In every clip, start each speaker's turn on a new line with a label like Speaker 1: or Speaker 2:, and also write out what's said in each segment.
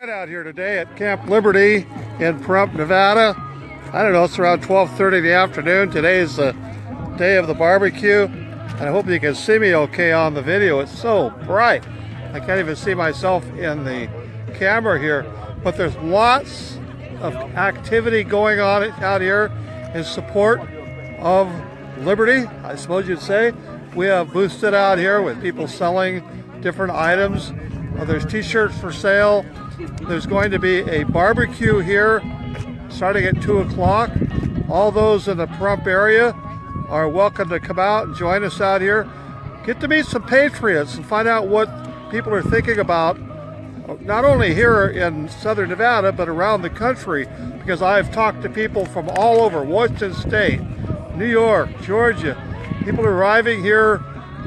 Speaker 1: Out here today at Camp Liberty in Pahrump, Nevada. I don't know, it's around 12:30 in the afternoon. Today is the day of the barbecue, and I hope you can see me okay on the video. It's so bright. I can't even see myself in the camera here, but there's lots of activity going on out here in support of liberty, I suppose you'd say. We have booths set out here with people selling different items. There's t-shirts for sale. There's going to be a barbecue here starting at 2 o'clock. All those in the Pahrump area are welcome to come out and join us out here. Get to meet some patriots and find out what people are thinking about, not only here in Southern Nevada, but around the country, because I've talked to people from all over Washington State, New York, Georgia. People arriving here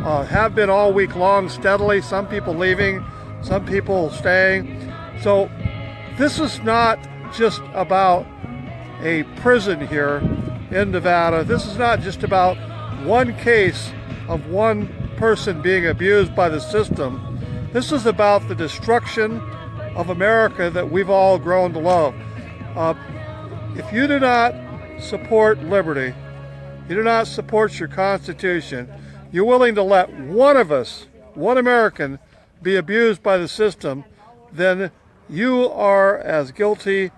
Speaker 1: have been all week long steadily, some people leaving, some people staying. So this is not just about a prison here in Nevada. This is not just about one case of one person being abused by the system. This is about the destruction of America that we've all grown to love. If you do not support liberty, you do not support your Constitution, you're willing to let one of us, one American, be abused by the system, then you are as guilty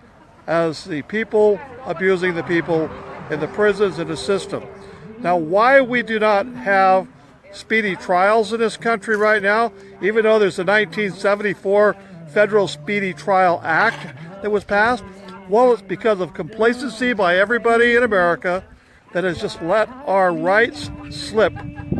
Speaker 1: as the people abusing the people in the prisons and the system. Now, why we do not have speedy trials in this country right now, even though there's a 1974 Federal Speedy Trial Act that was passed, well, it's because of complacency by everybody in America that has just let our rights slip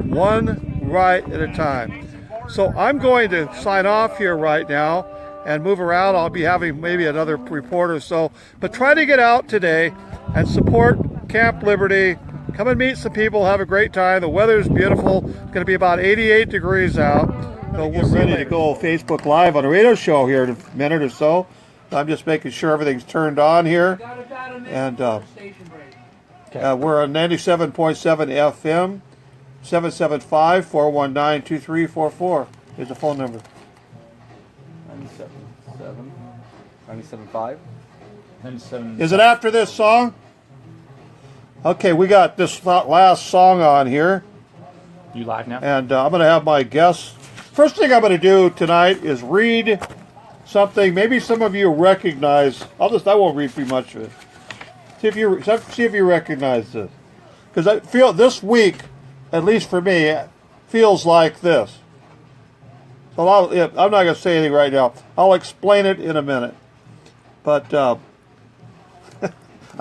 Speaker 1: one right at a time. So I'm going to sign off here right now and move around. I'll be having maybe another report or so, but try to get out today and support Camp Liberty. Come and meet some people, have a great time. The weather's beautiful. It's going to be about 88 degrees out. So we're ready to go Facebook Live on a radio show here in a minute or so. I'm just making sure everything's turned on here. And we're on 97.7 FM, 775-419-2344 is the phone number.
Speaker 2: 97.5. 97.
Speaker 1: Is it after this song? Okay, we got this last song on here.
Speaker 2: You live now?
Speaker 1: And I'm going to have my guests. First thing I'm going to do tonight is read something. Maybe some of you recognize. I won't read too much of it. See if you recognize this. Because I feel this week, at least for me, it feels like this. So I'm not going to say anything right now. I'll explain it in a minute. But I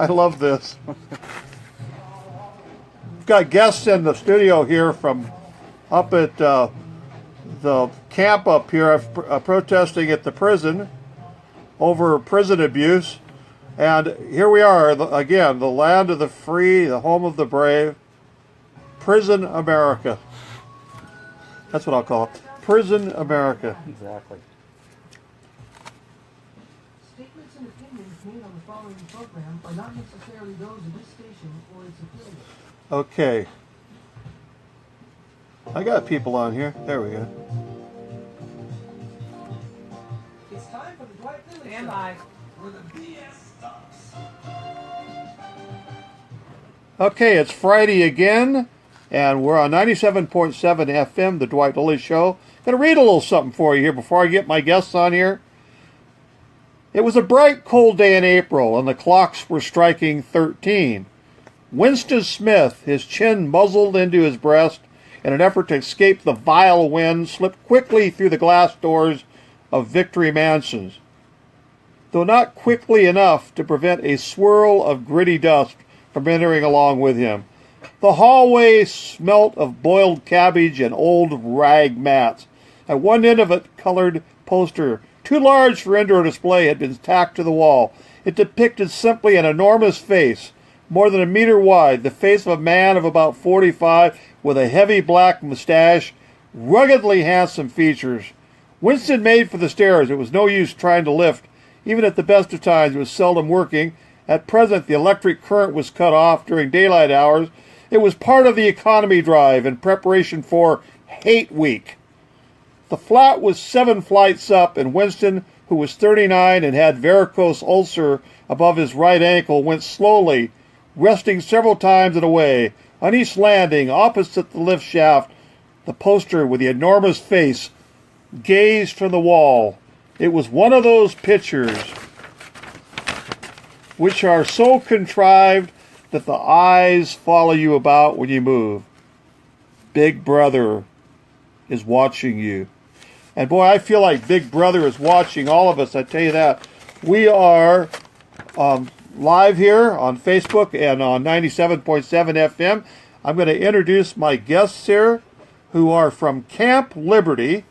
Speaker 1: love this. We've got guests in the studio here from up at the camp up here, protesting at the prison over prison abuse. And here we are, again, the land of the free, the home of the brave. Prison America. That's what I'll call it. Prison America.
Speaker 2: Exactly.
Speaker 3: Statements and opinions made on the following program are not necessarily those of this station or its affiliates.
Speaker 1: Okay. I got people on here. There we go.
Speaker 3: It's time for the Dwight Lilly Stand by. Where the BS stops.
Speaker 1: Okay, it's Friday again, and we're on 97.7 FM, the Dwight Lilly Show. Going to read a little something for you here before I get my guests on here. It was a bright, cold day in April, and the clocks were striking 13. Winston Smith, his chin muzzled into his breast, in an effort to escape the vile wind, slipped quickly through the glass doors of Victory Mansions, though not quickly enough to prevent a swirl of gritty dust from entering along with him. The hallway smelt of boiled cabbage and old rag mats. At one end of a colored poster, too large for indoor display, had been tacked to the wall. It depicted simply an enormous face, more than a meter wide, the face of a man of about 45, with a heavy black mustache, ruggedly handsome features. Winston made for the stairs. It was no use trying to lift. Even at the best of times, it was seldom working. At present, the electric current was cut off during daylight hours. It was part of the economy drive in preparation for Hate Week. The flat was 7 flights up, and Winston, who was 39 and had varicose ulcer above his right ankle, went slowly, resting several times and away. On each landing, opposite the lift shaft, the poster with the enormous face gazed from the wall. It was one of those pictures which are so contrived that the eyes follow you about when you move. Big Brother is watching you. And boy, I feel like Big Brother is watching all of us. I tell you that. We are live here on Facebook and on 97.7 FM. I'm going to introduce my guests here who are from Camp Liberty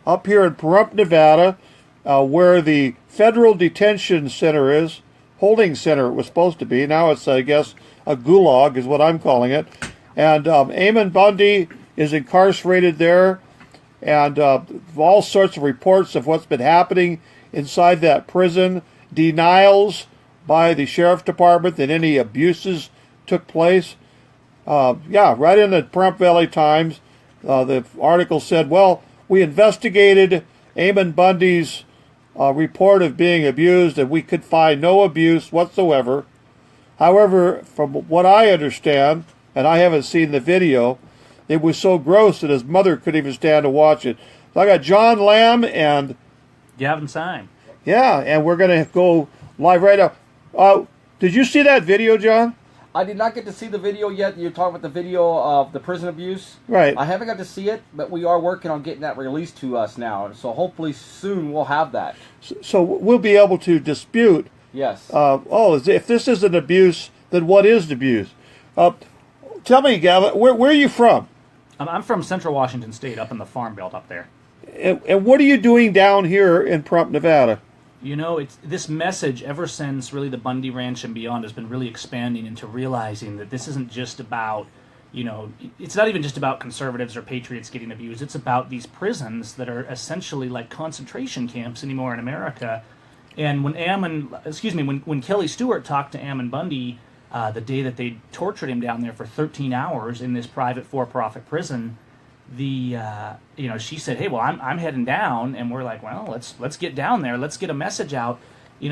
Speaker 1: up here in Pahrump, Nevada, where the Federal Detention Center is. Holding center it was supposed to be. Now it's, I guess, a gulag is what I'm calling it. And Eamon Bundy is incarcerated there. And all sorts of reports of what's been happening inside that prison. Denials by the Sheriff's Department that any abuses took place. Right in the Pahrump Valley Times, the article said, well, we investigated Eamon Bundy's report of being abused, and we could find no abuse whatsoever. However, from what I understand, and I haven't seen the video, it was so gross that his mother couldn't even stand to watch it. So I got John Lamb and
Speaker 2: Gavin Syme.
Speaker 1: Yeah, and we're going to go live right now. Did you see that video, John?
Speaker 4: I did not get to see the video yet. You're talking about the video of the prison abuse?
Speaker 1: Right.
Speaker 4: I haven't got to see it, but we are working on getting that released to us now. So hopefully soon we'll have that.
Speaker 1: So we'll be able to dispute.
Speaker 4: Yes.
Speaker 1: If this is an abuse, then what is abuse? Tell me, Gavin, where are you from?
Speaker 2: I'm from Central Washington State, up in the Farm Belt up there.
Speaker 1: And what are you doing down here in Pahrump, Nevada?
Speaker 2: You know, it's this message ever since really the Bundy Ranch and beyond has been really expanding into realizing that this isn't just about, it's not even just about conservatives or patriots getting abused. It's about these prisons that are essentially like concentration camps anymore in America. And when Kelly Stewart talked to Ammon Bundy the day that they tortured him down there for 13 hours in this private for-profit prison, she said, hey, well, I'm heading down, and we're like, well, let's get down there, let's get a message out. We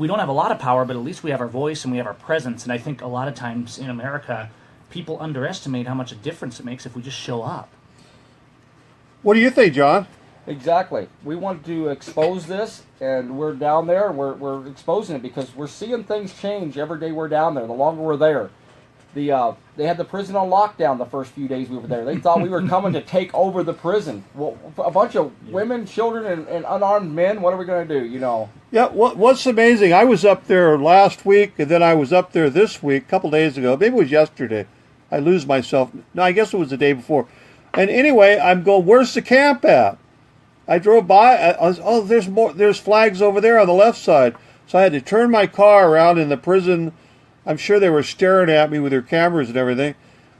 Speaker 2: don't have a lot of power, but at least we have our voice and we have our presence. And I think a lot of times in America, people underestimate how much a difference it makes if we just show up.
Speaker 1: What do you think, John?
Speaker 4: Exactly. We want to expose this, and we're down there, and we're exposing it because we're seeing things change every day we're down there, the longer we're there. They had the prison on lockdown the first few days we were there. They thought we were coming to take over the prison. Well, a bunch of women, children, and unarmed men, what are we going to do,
Speaker 1: Yeah, what's amazing, I was up there last week, and then I was up there this week, a couple days ago. Maybe it was yesterday. I lose myself. No, I guess it was the day before. And anyway, I'm going, where's the camp at? I drove by. There's flags over there on the left side. So I had to turn my car around in the prison. I'm sure they were staring at me with their cameras and everything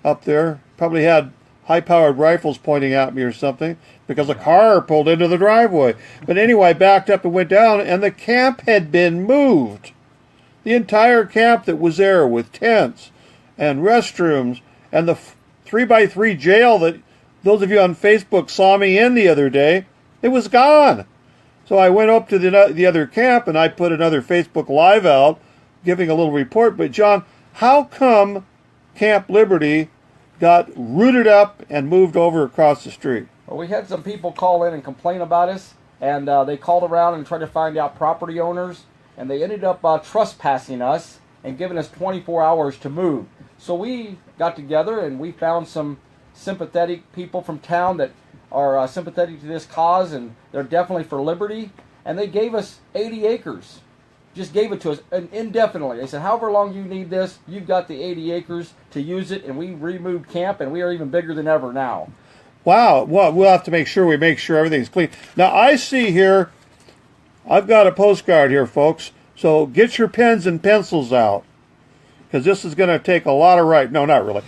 Speaker 1: up there. Probably had high-powered rifles pointing at me or something because a car pulled into the driveway. But anyway, I backed up and went down, and the camp had been moved. The entire camp that was there with tents and restrooms and the 3x3 jail that those of you on Facebook saw me in the other day, it was gone. So I went up to the other camp, and I put another Facebook Live out giving a little report. But John, how come Camp Liberty got rooted up and moved over across the street?
Speaker 4: Well, we had some people call in and complain about us, and they called around and tried to find out property owners, and they ended up trespassing us and giving us 24 hours to move. So we got together and we found some sympathetic people from town that are sympathetic to this cause, and they're definitely for liberty, and they gave us 80 acres. Just gave it to us indefinitely. They said, however long you need this, you've got the 80 acres to use it, and we removed camp, and we are even bigger than ever now.
Speaker 1: Wow. Well, we'll have to make sure everything's clean. Now, I see here, I've got a postcard here, folks, so get your pens and pencils out, because this is going to take a lot of writing. No, not really.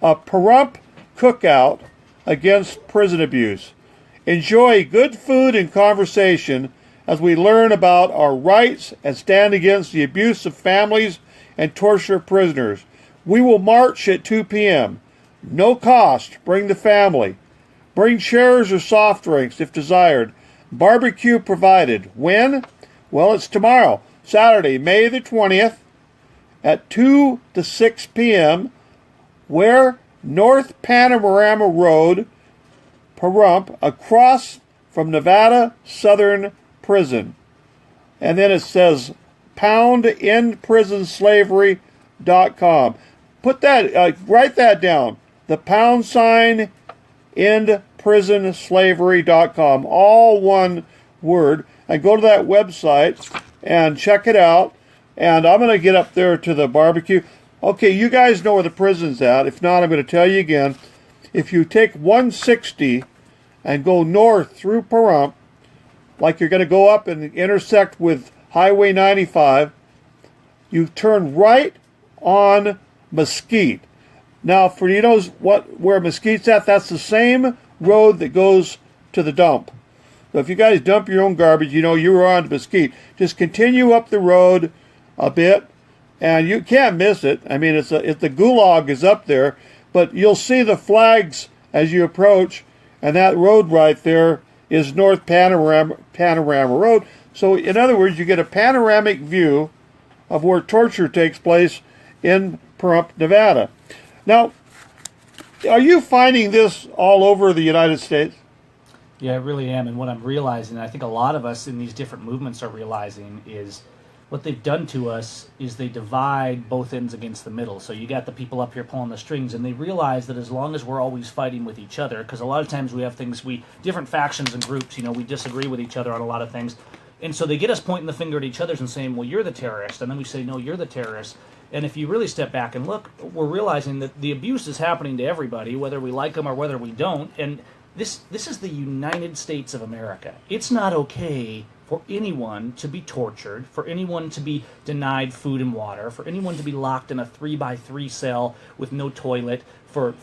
Speaker 1: Pahrump Cookout Against Prison Abuse. Enjoy good food and conversation as we learn about our rights and stand against the abuse of families and torture of prisoners. We will march at 2 p.m. No cost. Bring the family. Bring chairs or soft drinks if desired. Barbecue provided. When? Well, it's tomorrow, Saturday, May the 20th, at 2 to 6 p.m., where? North Panorama Road, Pahrump, across from Nevada Southern Prison. And then it says poundendprisonslavery.com. Put that, write that down. The # endprisonslavery.com. All one word. And go to that website and check it out. And I'm going to get up there to the barbecue. Okay, you guys know where the prison's at. If not, I'm going to tell you again. If you take 160 and go north through Pahrump, like you're going to go up and intersect with Highway 95, you turn right on Mesquite. Now, for you knows where Mesquite's at, that's the same road that goes to the dump. So if you guys dump your own garbage, you know you're on to Mesquite. Just continue up the road a bit, and you can't miss it. I mean, it's the gulag is up there, but you'll see the flags as you approach, and that road right there is North Panorama Road. So, in other words, you get a panoramic view of where torture takes place in Pahrump, Nevada. Now, are you finding this all over the United States?
Speaker 2: Yeah, I really am. And what I'm realizing, and I think a lot of us in these different movements are realizing, is what they've done to us is they divide both ends against the middle. So you got the people up here pulling the strings, and they realize that as long as we're always fighting with each other, because a lot of times we have things, different factions and groups, we disagree with each other on a lot of things. And so they get us pointing the finger at each other and saying, well, you're the terrorist. And then we say, no, you're the terrorist. And if you really step back and look, we're realizing that the abuse is happening to everybody, whether we like them or whether we don't. And this is the United States of America. It's not okay for anyone to be tortured, for anyone to be denied food and water, for anyone to be locked in a 3x3 cell with no toilet for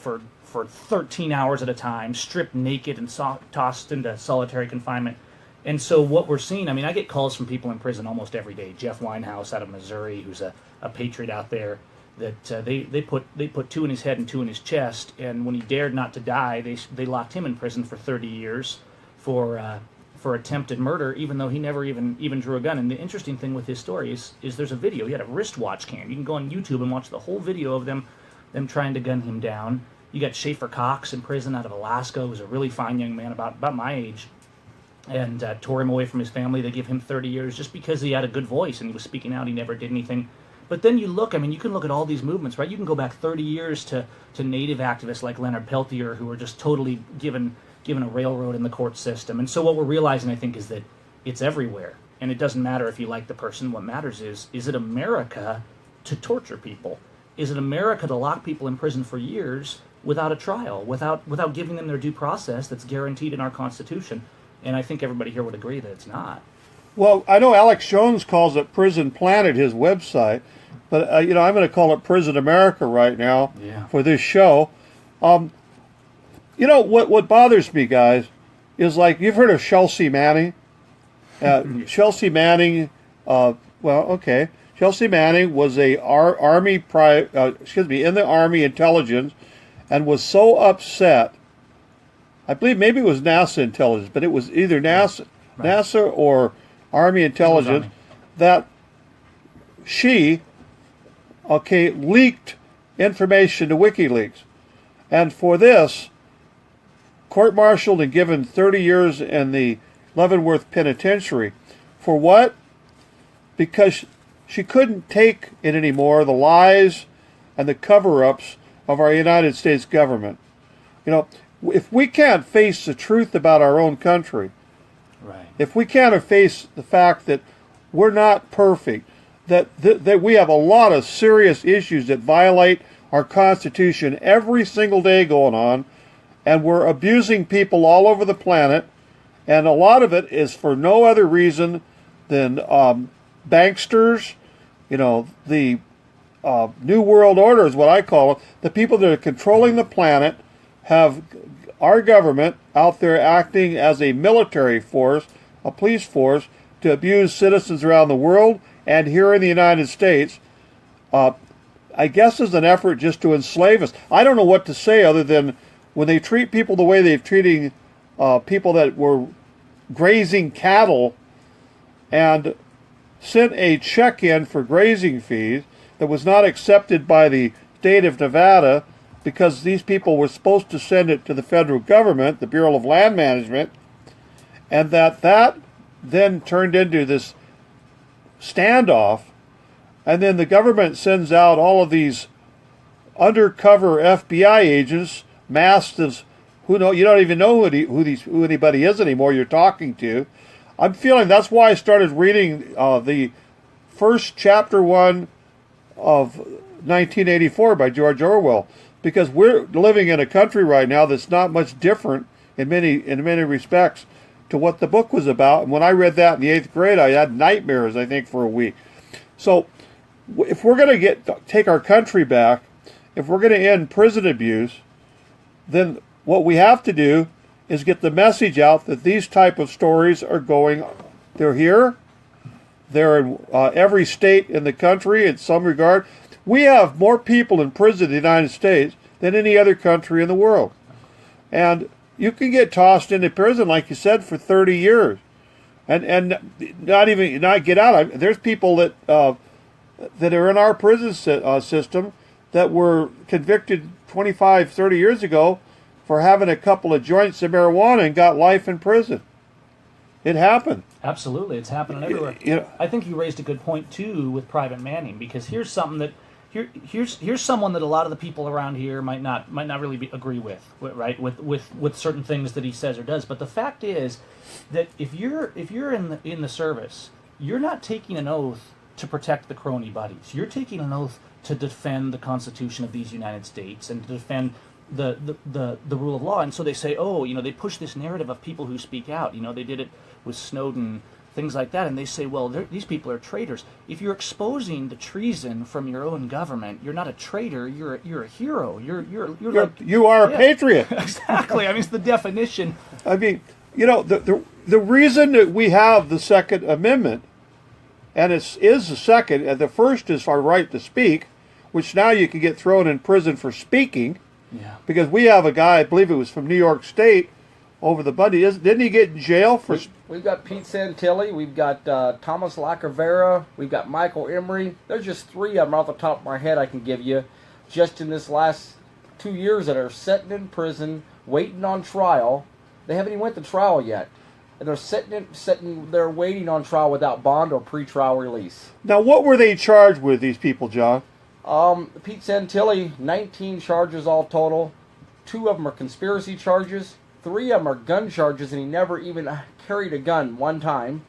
Speaker 2: 13 hours at a time, stripped naked and tossed into solitary confinement. And so what we're seeing, I get calls from people in prison almost every day. Jeff Winehouse out of Missouri, who's a patriot out there, that they put 2 in his head and 2 in his chest, and when he dared not to die, they locked him in prison for 30 years for attempted murder, even though he never even drew a gun. And the interesting thing with his story is there's a video. He had a wristwatch cam. You can go on YouTube and watch the whole video of them trying to gun him down. You got Schaefer Cox in prison out of Alaska, who's a really fine young man about my age, and tore him away from his family. They give him 30 years just because he had a good voice and he was speaking out. He never did anything. But then you look, you can look at all these movements, right? You can go back 30 years to Native activists like Leonard Peltier, who were just totally given a railroad in the court system. And so what we're realizing, I think, is that it's everywhere. And it doesn't matter if you like the person. What matters is it America to torture people? Is it America to lock people in prison for years without a trial, without giving them their due process that's guaranteed in our Constitution? And I think everybody here would agree that it's not.
Speaker 1: Well, I know Alex Jones calls it Prison Planet, his website, but I'm going to call it Prison America right now for this show. What bothers me, guys, is like, you've heard of Chelsea Manning. Chelsea Manning, Chelsea Manning was a in the Army intelligence, and was so upset. I believe maybe it was NASA intelligence, but it was either NASA or Army intelligence, that she, leaked information to WikiLeaks. And for this, court-martialed and given 30 years in the Leavenworth Penitentiary. For what? Because she couldn't take it anymore, the lies and the cover-ups of our United States government. If we can't face the truth about our own country, right, if we can't face the fact that we're not perfect, that we have a lot of serious issues that violate our Constitution every single day going on, and we're abusing people all over the planet, and a lot of it is for no other reason than banksters, the New World Order is what I call it. The people that are controlling the planet have our government out there acting as a military force, a police force, to abuse citizens around the world and here in the United States, I guess as an effort just to enslave us. I don't know what to say other than when they treat people the way they've treated people that were grazing cattle and sent a check in for grazing fees that was not accepted by the state of Nevada because these people were supposed to send it to the federal government, the Bureau of Land Management, and that then turned into this standoff, and then the government sends out all of these undercover FBI agents masked as you don't even know who anybody is anymore you're talking to. I'm feeling that's why I started reading the first chapter 1 of 1984 by George Orwell, because we're living in a country right now that's not much different in many respects to what the book was about. And when I read that in the 8th grade, I had nightmares, I think, for a week. So if we're going to take our country back, if we're going to end prison abuse, then what we have to do is get the message out that these type of stories are they're here, they're in every state in the country in some regard. We have more people in prison in the United States than any other country in the world. And you can get tossed into prison, like you said, for 30 years and not get out. There's people that are in our prison system that were convicted 25, 30 years ago for having a couple of joints of marijuana and got life in prison. It happened.
Speaker 2: Absolutely, it's happening everywhere. I think you raised a good point too with Private Manning, because here's something that here's someone that a lot of the people around here might not really agree with, right? With certain things that he says or does. But the fact is that if you're in the service, you're not taking an oath to protect the crony buddies. You're taking an oath to defend the Constitution of these United States and to defend the rule of law. And so they say, they push this narrative of people who speak out. They did it with Snowden, things like that, and they say, well, these people are traitors. If you're exposing the treason from your own government, you're not a traitor. You're a hero. You are
Speaker 1: a patriot.
Speaker 2: Exactly. I mean, it's the definition.
Speaker 1: I mean, the reason that we have the Second Amendment, and it is the second, and the first is our right to speak, which now you can get thrown in prison for speaking.
Speaker 2: Yeah.
Speaker 1: Because we have a guy, I believe it was from New York State, over the Bundy. Didn't he get in jail for?
Speaker 4: We've got Pete Santilli, we've got Thomas Lacavera, we've got Michael Emery. There's just 3 of them off the top of my head I can give you, just in this last 2 years that are sitting in prison, waiting on trial. They haven't even went to trial yet, and they're sitting there waiting on trial without bond or pre-trial release.
Speaker 1: Now, what were they charged with, these people, John?
Speaker 4: Pete Santilli, 19 charges all total. 2 of them are conspiracy charges. 3 of them are gun charges, and he never even carried a gun one time.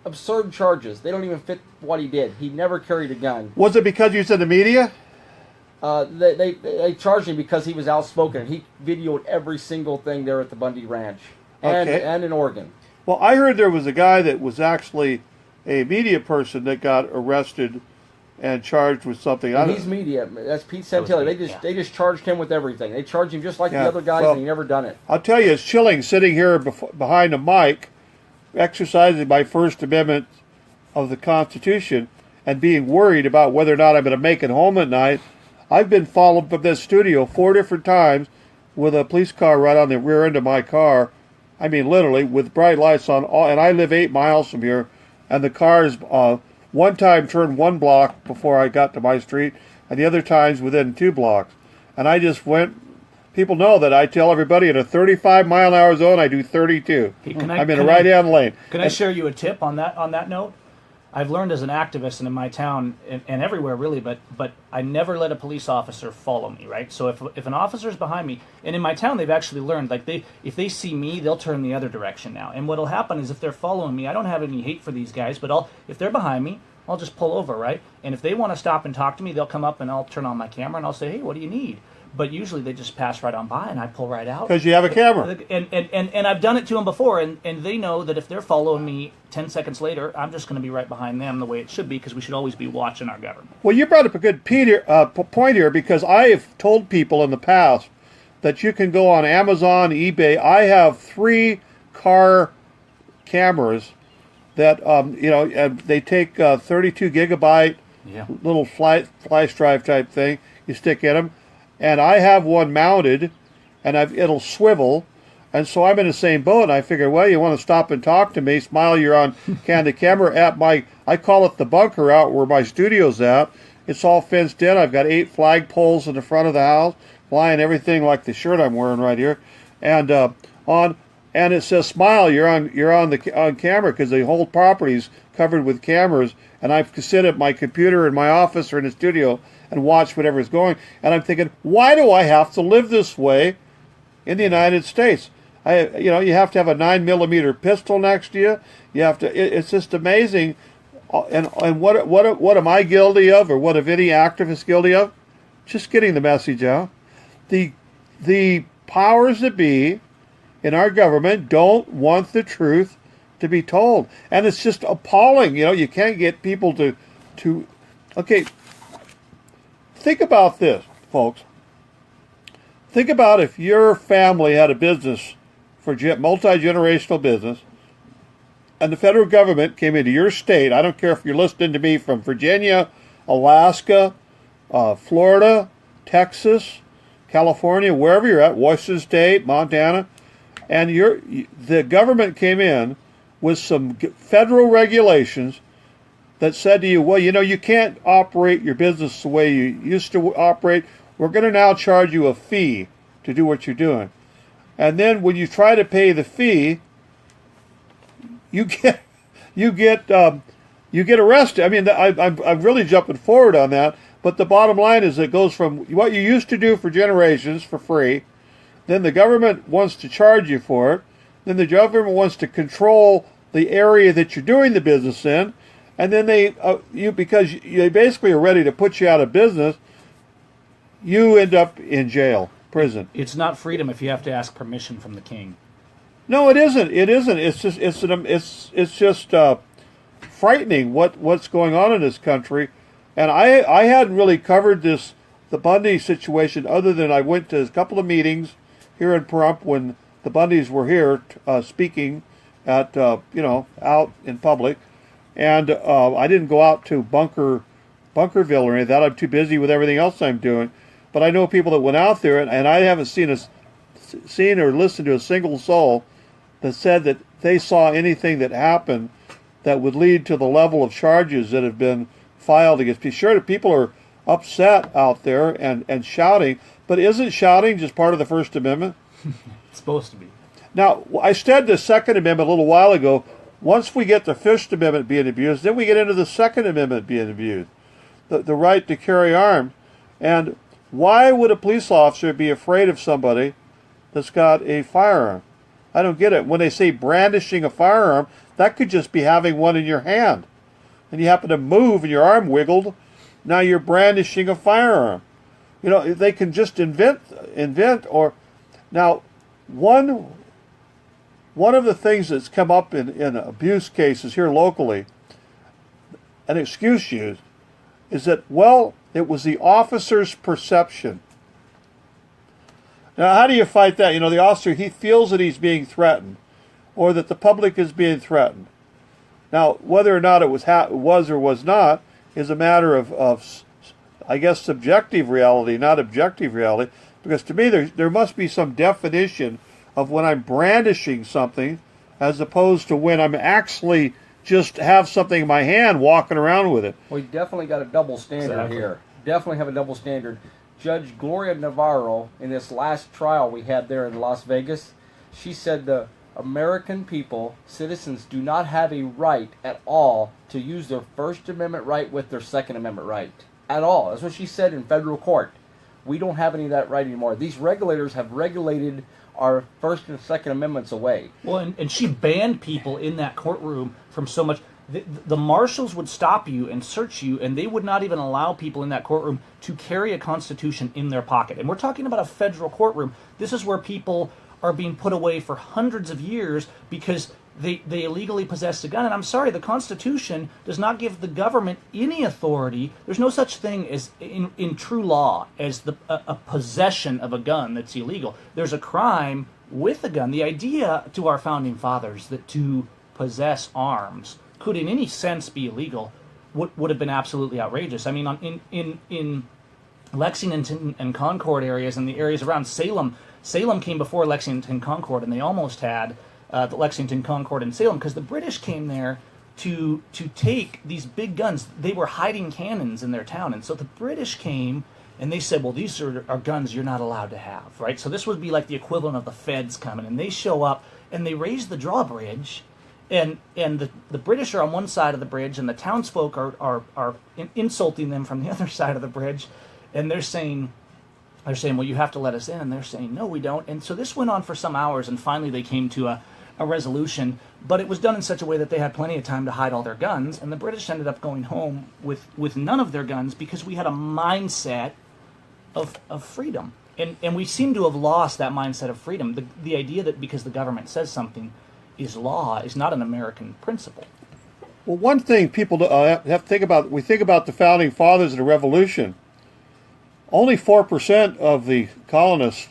Speaker 4: Absurd charges. They don't even fit what he did. He never carried a gun.
Speaker 1: Was it because he was in the media?
Speaker 4: They charged him because he was outspoken. He videoed every single thing there at the Bundy Ranch and in Oregon.
Speaker 1: Well, I heard there was a guy that was actually a media person that got arrested and charged with something.
Speaker 4: He's media. That's Pete Santilli. They just charged him with everything. They charged him just like the other guys, and he never done it.
Speaker 1: I'll tell you, it's chilling sitting here behind a mic, exercising my First Amendment of the Constitution, and being worried about whether or not I'm going to make it home at night. I've been followed from this studio 4 different times with a police car right on the rear end of my car. I mean, literally, with bright lights on. And I live 8 miles from here, and the cars one time turned 1 block before I got to my street, and the other times within 2 blocks. And I just went. People know that I tell everybody in a 35-mile-an-hour zone, I do 32. I'm in a right-hand lane.
Speaker 2: Can I share you a tip on that note? I've learned as an activist and in my town and everywhere really, but I never let a police officer follow me, right? So if an officer's behind me, and in my town they've actually learned, like if they see me, they'll turn the other direction now. And what'll happen is if they're following me, I don't have any hate for these guys, but if they're behind me, I'll just pull over, right? And if they want to stop and talk to me, they'll come up and I'll turn on my camera and I'll say, hey, what do you need? But usually they just pass right on by and I pull right out.
Speaker 1: Because you have a camera.
Speaker 2: And I've done it to them before, and they know that if they're following me 10 seconds later, I'm just going to be right behind them the way it should be, because we should always be watching our government.
Speaker 1: Well, you brought up a good point here, because I have told people in the past that you can go on Amazon, eBay. I have 3 car cameras that, they take 32 gigabyte little flash drive type thing. You stick in them. And I have one mounted, and it'll swivel, And so I'm in the same boat. And I figured, well, you want to stop and talk to me, smile, you're on candid camera at my, I call it the bunker out where my studio's at. It's all fenced in. I've got 8 flagpoles in the front of the house, flying everything like the shirt I'm wearing right here. And and it says smile, you're on camera, because the whole property's covered with cameras. And I can sit at my computer in my office or in the studio and watch whatever's going. And I'm thinking, why do I have to live this way in the United States? You have to have a 9mm pistol next to you. You have to. It's just amazing. And what am I guilty of, or what have any activist guilty of? Just getting the message out. The powers that be in our government don't want the truth to be told, and it's just appalling. You can't get people to. Okay, think about this, folks. Think about if your family had a business, for multi-generational business, and the federal government came into your state. I don't care if you're listening to me from Virginia, Alaska, Florida, Texas, California, wherever you're at, Washington State, Montana, and the government came in with some federal regulations that said to you, well, you can't operate your business the way you used to operate. We're going to now charge you a fee to do what you're doing. And then when you try to pay the fee, you get arrested. I mean, I'm really jumping forward on that, but the bottom line is it goes from what you used to do for generations for free, then the government wants to charge you for it, then the government wants to control the area that you're doing the business in, and then because you basically are ready to put you out of business, you end up in jail, prison.
Speaker 2: It's not freedom if you have to ask permission from the king.
Speaker 1: No, it isn't. It isn't. It's just frightening what's going on in this country, and I hadn't really covered the Bundy situation other than I went to a couple of meetings here in Pahrump when the Bundys were here speaking at out in public, and I didn't go out to Bunkerville or any of that. I'm too busy with everything else I'm doing. But I know people that went out there, and I haven't seen or listened to a single soul that said that they saw anything that happened that would lead to the level of charges that have been filed against. Be sure that people are upset out there and shouting, but isn't shouting just part of the First Amendment?
Speaker 2: It's supposed to be.
Speaker 1: Now, I said the Second Amendment a little while ago. Once we get the First Amendment being abused, then we get into the Second Amendment being abused, the right to carry arms. And why would a police officer be afraid of somebody that's got a firearm? I don't get it. When they say brandishing a firearm, that could just be having one in your hand. And you happen to move and your arm wiggled, now you're brandishing a firearm. They can just invent or... Now, one of the things that's come up in abuse cases here locally, an excuse used, is that, well, it was the officer's perception. Now, how do you fight that? The officer, he feels that he's being threatened, or that the public is being threatened. Now, whether or not it was or was not is a matter of, I guess, subjective reality, not objective reality. Because to me, there must be some definition of when I'm brandishing something, as opposed to when I'm actually just have something in my hand walking around with it.
Speaker 4: We definitely got a double standard here. Definitely have a double standard. Judge Gloria Navarro, in this last trial we had there in Las Vegas, she said the American people, citizens, do not have a right at all to use their First Amendment right with their Second Amendment right. At all. That's what she said in federal court. We don't have any of that right anymore. These regulators have regulated our First and Second Amendments away.
Speaker 2: Well, and she banned people in that courtroom from so much. The marshals would stop you and search you, and they would not even allow people in that courtroom to carry a constitution in their pocket. And we're talking about a federal courtroom. This is where people are being put away for hundreds of years because they illegally possessed a gun. And I'm sorry, the Constitution does not give the government any authority. There's no such thing as in true law as a possession of a gun that's illegal. There's a crime with a gun. The idea to our founding fathers that to possess arms could in any sense be illegal would have been absolutely outrageous. I mean, in Lexington and Concord areas and the areas around Salem, Salem came before Lexington Concord, and they almost had the Lexington Concord and Salem because the British came there to take these big guns. They were hiding cannons in their town, and so the British came and they said, well, these are guns you're not allowed to have, right? So this would be like the equivalent of the feds coming, and they show up and they raise the drawbridge, and the British are on one side of the bridge, and the townsfolk are insulting them from the other side of the bridge, and they're saying, well, you have to let us in, and they're saying, no, we don't. And so this went on for some hours, and finally they came to a resolution, but it was done in such a way that they had plenty of time to hide all their guns, and the British ended up going home with none of their guns because we had a mindset of freedom. And we seem to have lost that mindset of freedom. The idea that because the government says something is law is not an American principle.
Speaker 1: Well, one thing people have to think about, we think about the Founding Fathers of the Revolution. Only 4% of the colonists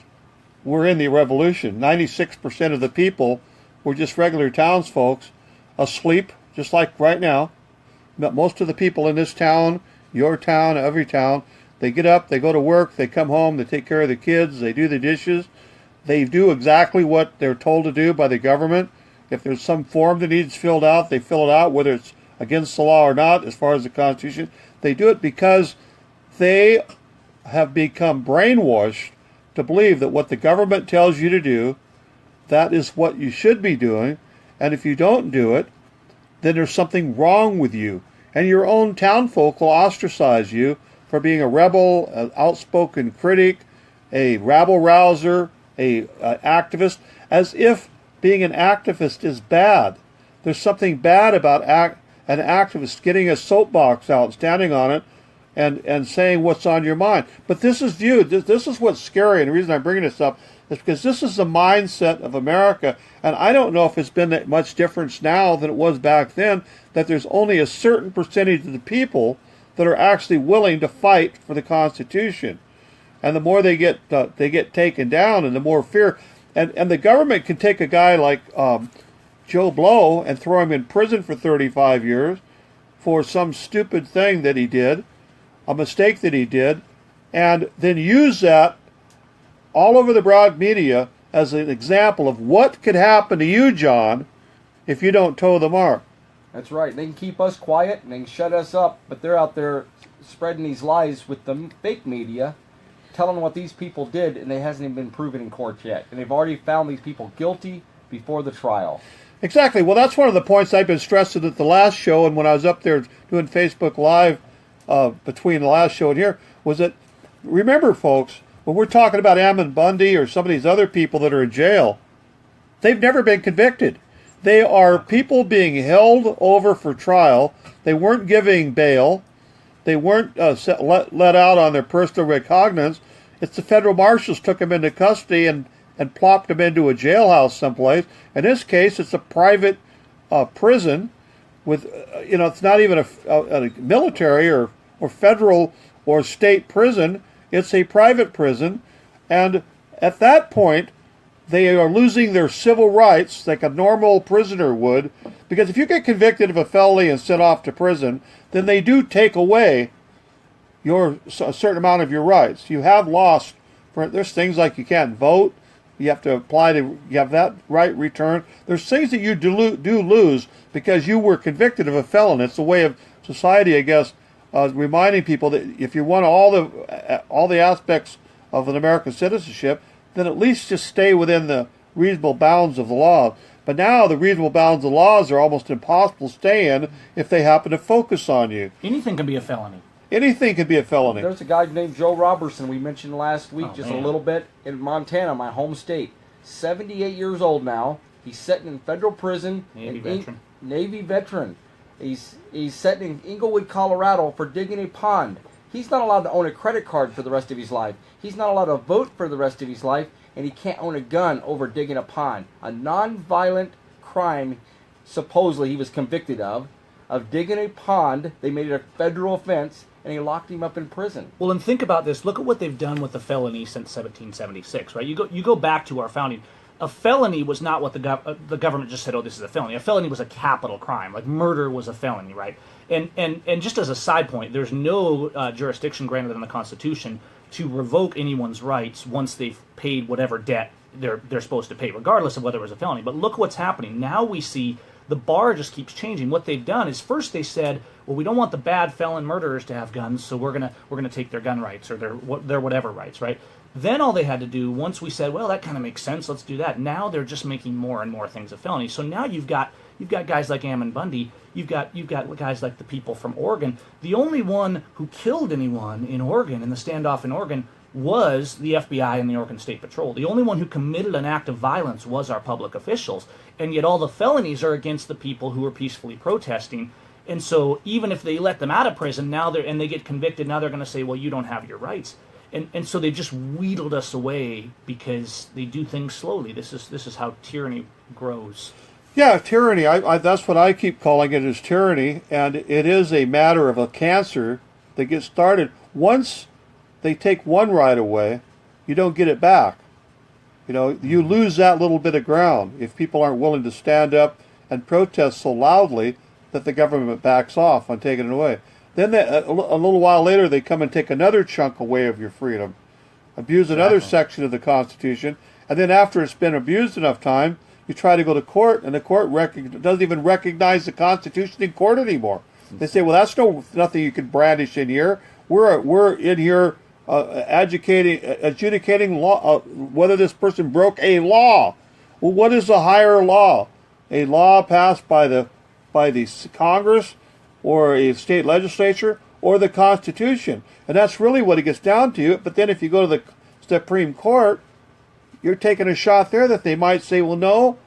Speaker 1: were in the Revolution. 96% of the people were just regular townsfolk, asleep, just like right now. But most of the people in this town, your town, every town, they get up, they go to work, they come home, they take care of the kids, they do the dishes. They do exactly what they're told to do by the government. If there's some form that needs filled out, they fill it out, whether it's against the law or not, as far as the Constitution. They do it because they have become brainwashed to believe that what the government tells you to do, that is what you should be doing, and if you don't do it, then there's something wrong with you. And your own townfolk will ostracize you for being a rebel, an outspoken critic, a rabble-rouser, an activist, as if being an activist is bad. There's something bad about an activist getting a soapbox out, standing on it, and saying what's on your mind. But this is viewed, this is what's scary, and the reason I'm bringing this up is because this is the mindset of America, and I don't know if it's been that much difference now than it was back then, that there's only a certain percentage of the people that are actually willing to fight for the Constitution. And the more they get taken down, and the more fear, and the government can take a guy like Joe Blow and throw him in prison for 35 years for some stupid thing that he did, a mistake that he did, and then use that all over the broad media as an example of what could happen to you, John, if you don't toe the mark.
Speaker 4: That's right. They can keep us quiet and they can shut us up, but they're out there spreading these lies with the fake media, telling what these people did, and it hasn't even been proven in court yet. And they've already found these people guilty before the trial.
Speaker 1: Exactly. Well, that's one of the points I've been stressing at the last show, and when I was up there doing Facebook Live between the last show and here, was that, remember, folks, when we're talking about Ammon Bundy or some of these other people that are in jail, they've never been convicted. They are people being held over for trial. They weren't giving bail. They weren't let out on their personal recognizance. It's the federal marshals took them into custody and plopped them into a jailhouse someplace. In this case, it's a private prison with, it's not even a military or federal or state prison. It's a private prison, and at that point, they are losing their civil rights like a normal prisoner would, because if you get convicted of a felony and sent off to prison, then they do take away a certain amount of your rights. You have lost. There's things like you can't vote. You have to you have that right returned. There's things that you do lose because you were convicted of a felony. It's a way of society, I guess, reminding people that if you want all the aspects of an American citizenship, then at least just stay within the reasonable bounds of the law. But now the reasonable bounds of the laws are almost impossible to stay in if they happen to focus on you.
Speaker 2: Anything can be a felony.
Speaker 1: Anything could be a felony.
Speaker 4: There's a guy named Joe Robertson we mentioned last week, a little bit, in Montana, my home state. 78 years old now. He's sitting in federal prison. Navy veteran. He's sitting in Englewood, Colorado for digging a pond. He's not allowed to own a credit card for the rest of his life. He's not allowed to vote for the rest of his life, and he can't own a gun over digging a pond. A non-violent crime, supposedly he was convicted of digging a pond. They made it a federal offense, and he locked him up in prison.
Speaker 2: Well, and think about this. Look at what they've done with the felony since 1776, right? You go back to our founding. a felony was not what the government just said, oh, this is a felony. A felony was a capital crime. Like murder was a felony, right? And just as a side point, there's no jurisdiction granted in the Constitution to revoke anyone's rights once they've paid whatever debt they're supposed to pay, regardless of whether it was a felony. But look what's happening. Now we see the bar just keeps changing. What they've done is first they said, well, we don't want the bad felon murderers to have guns, so we're gonna take their gun rights or their whatever rights, right? Then all they had to do, once we said, well, that kind of makes sense, let's do that. Now they're just making more and more things a felony. So now you've got guys like Ammon Bundy, you've got guys like the people from Oregon. The only one who killed anyone in Oregon, in the standoff in Oregon, was the FBI and the Oregon State Patrol. The only one who committed an act of violence was our public officials. And yet all the felonies are against the people who were peacefully protesting. And so even if they let them out of prison, now they get convicted, now they're going to say, well, you don't have your rights. And so they just wheedled us away because they do things slowly. This is how tyranny grows.
Speaker 1: Yeah, tyranny. I that's what I keep calling it, is tyranny, and it is a matter of a cancer that gets started. Once they take one right away, you don't get it back. You lose that little bit of ground if people aren't willing to stand up and protest so loudly that the government backs off on taking it away. Then a little while later, they come and take another chunk away of your freedom, abuse another section of the Constitution, and then after it's been abused enough time, you try to go to court, and the court doesn't even recognize the Constitution in court anymore. They say, well, that's nothing you can brandish in here. We're in here adjudicating law, whether this person broke a law. Well, what is a higher law? A law passed by the Congress or a state legislature or the Constitution? And that's really what it gets down to. But then if you go to the Supreme Court, you're taking a shot there that they might say, well, no,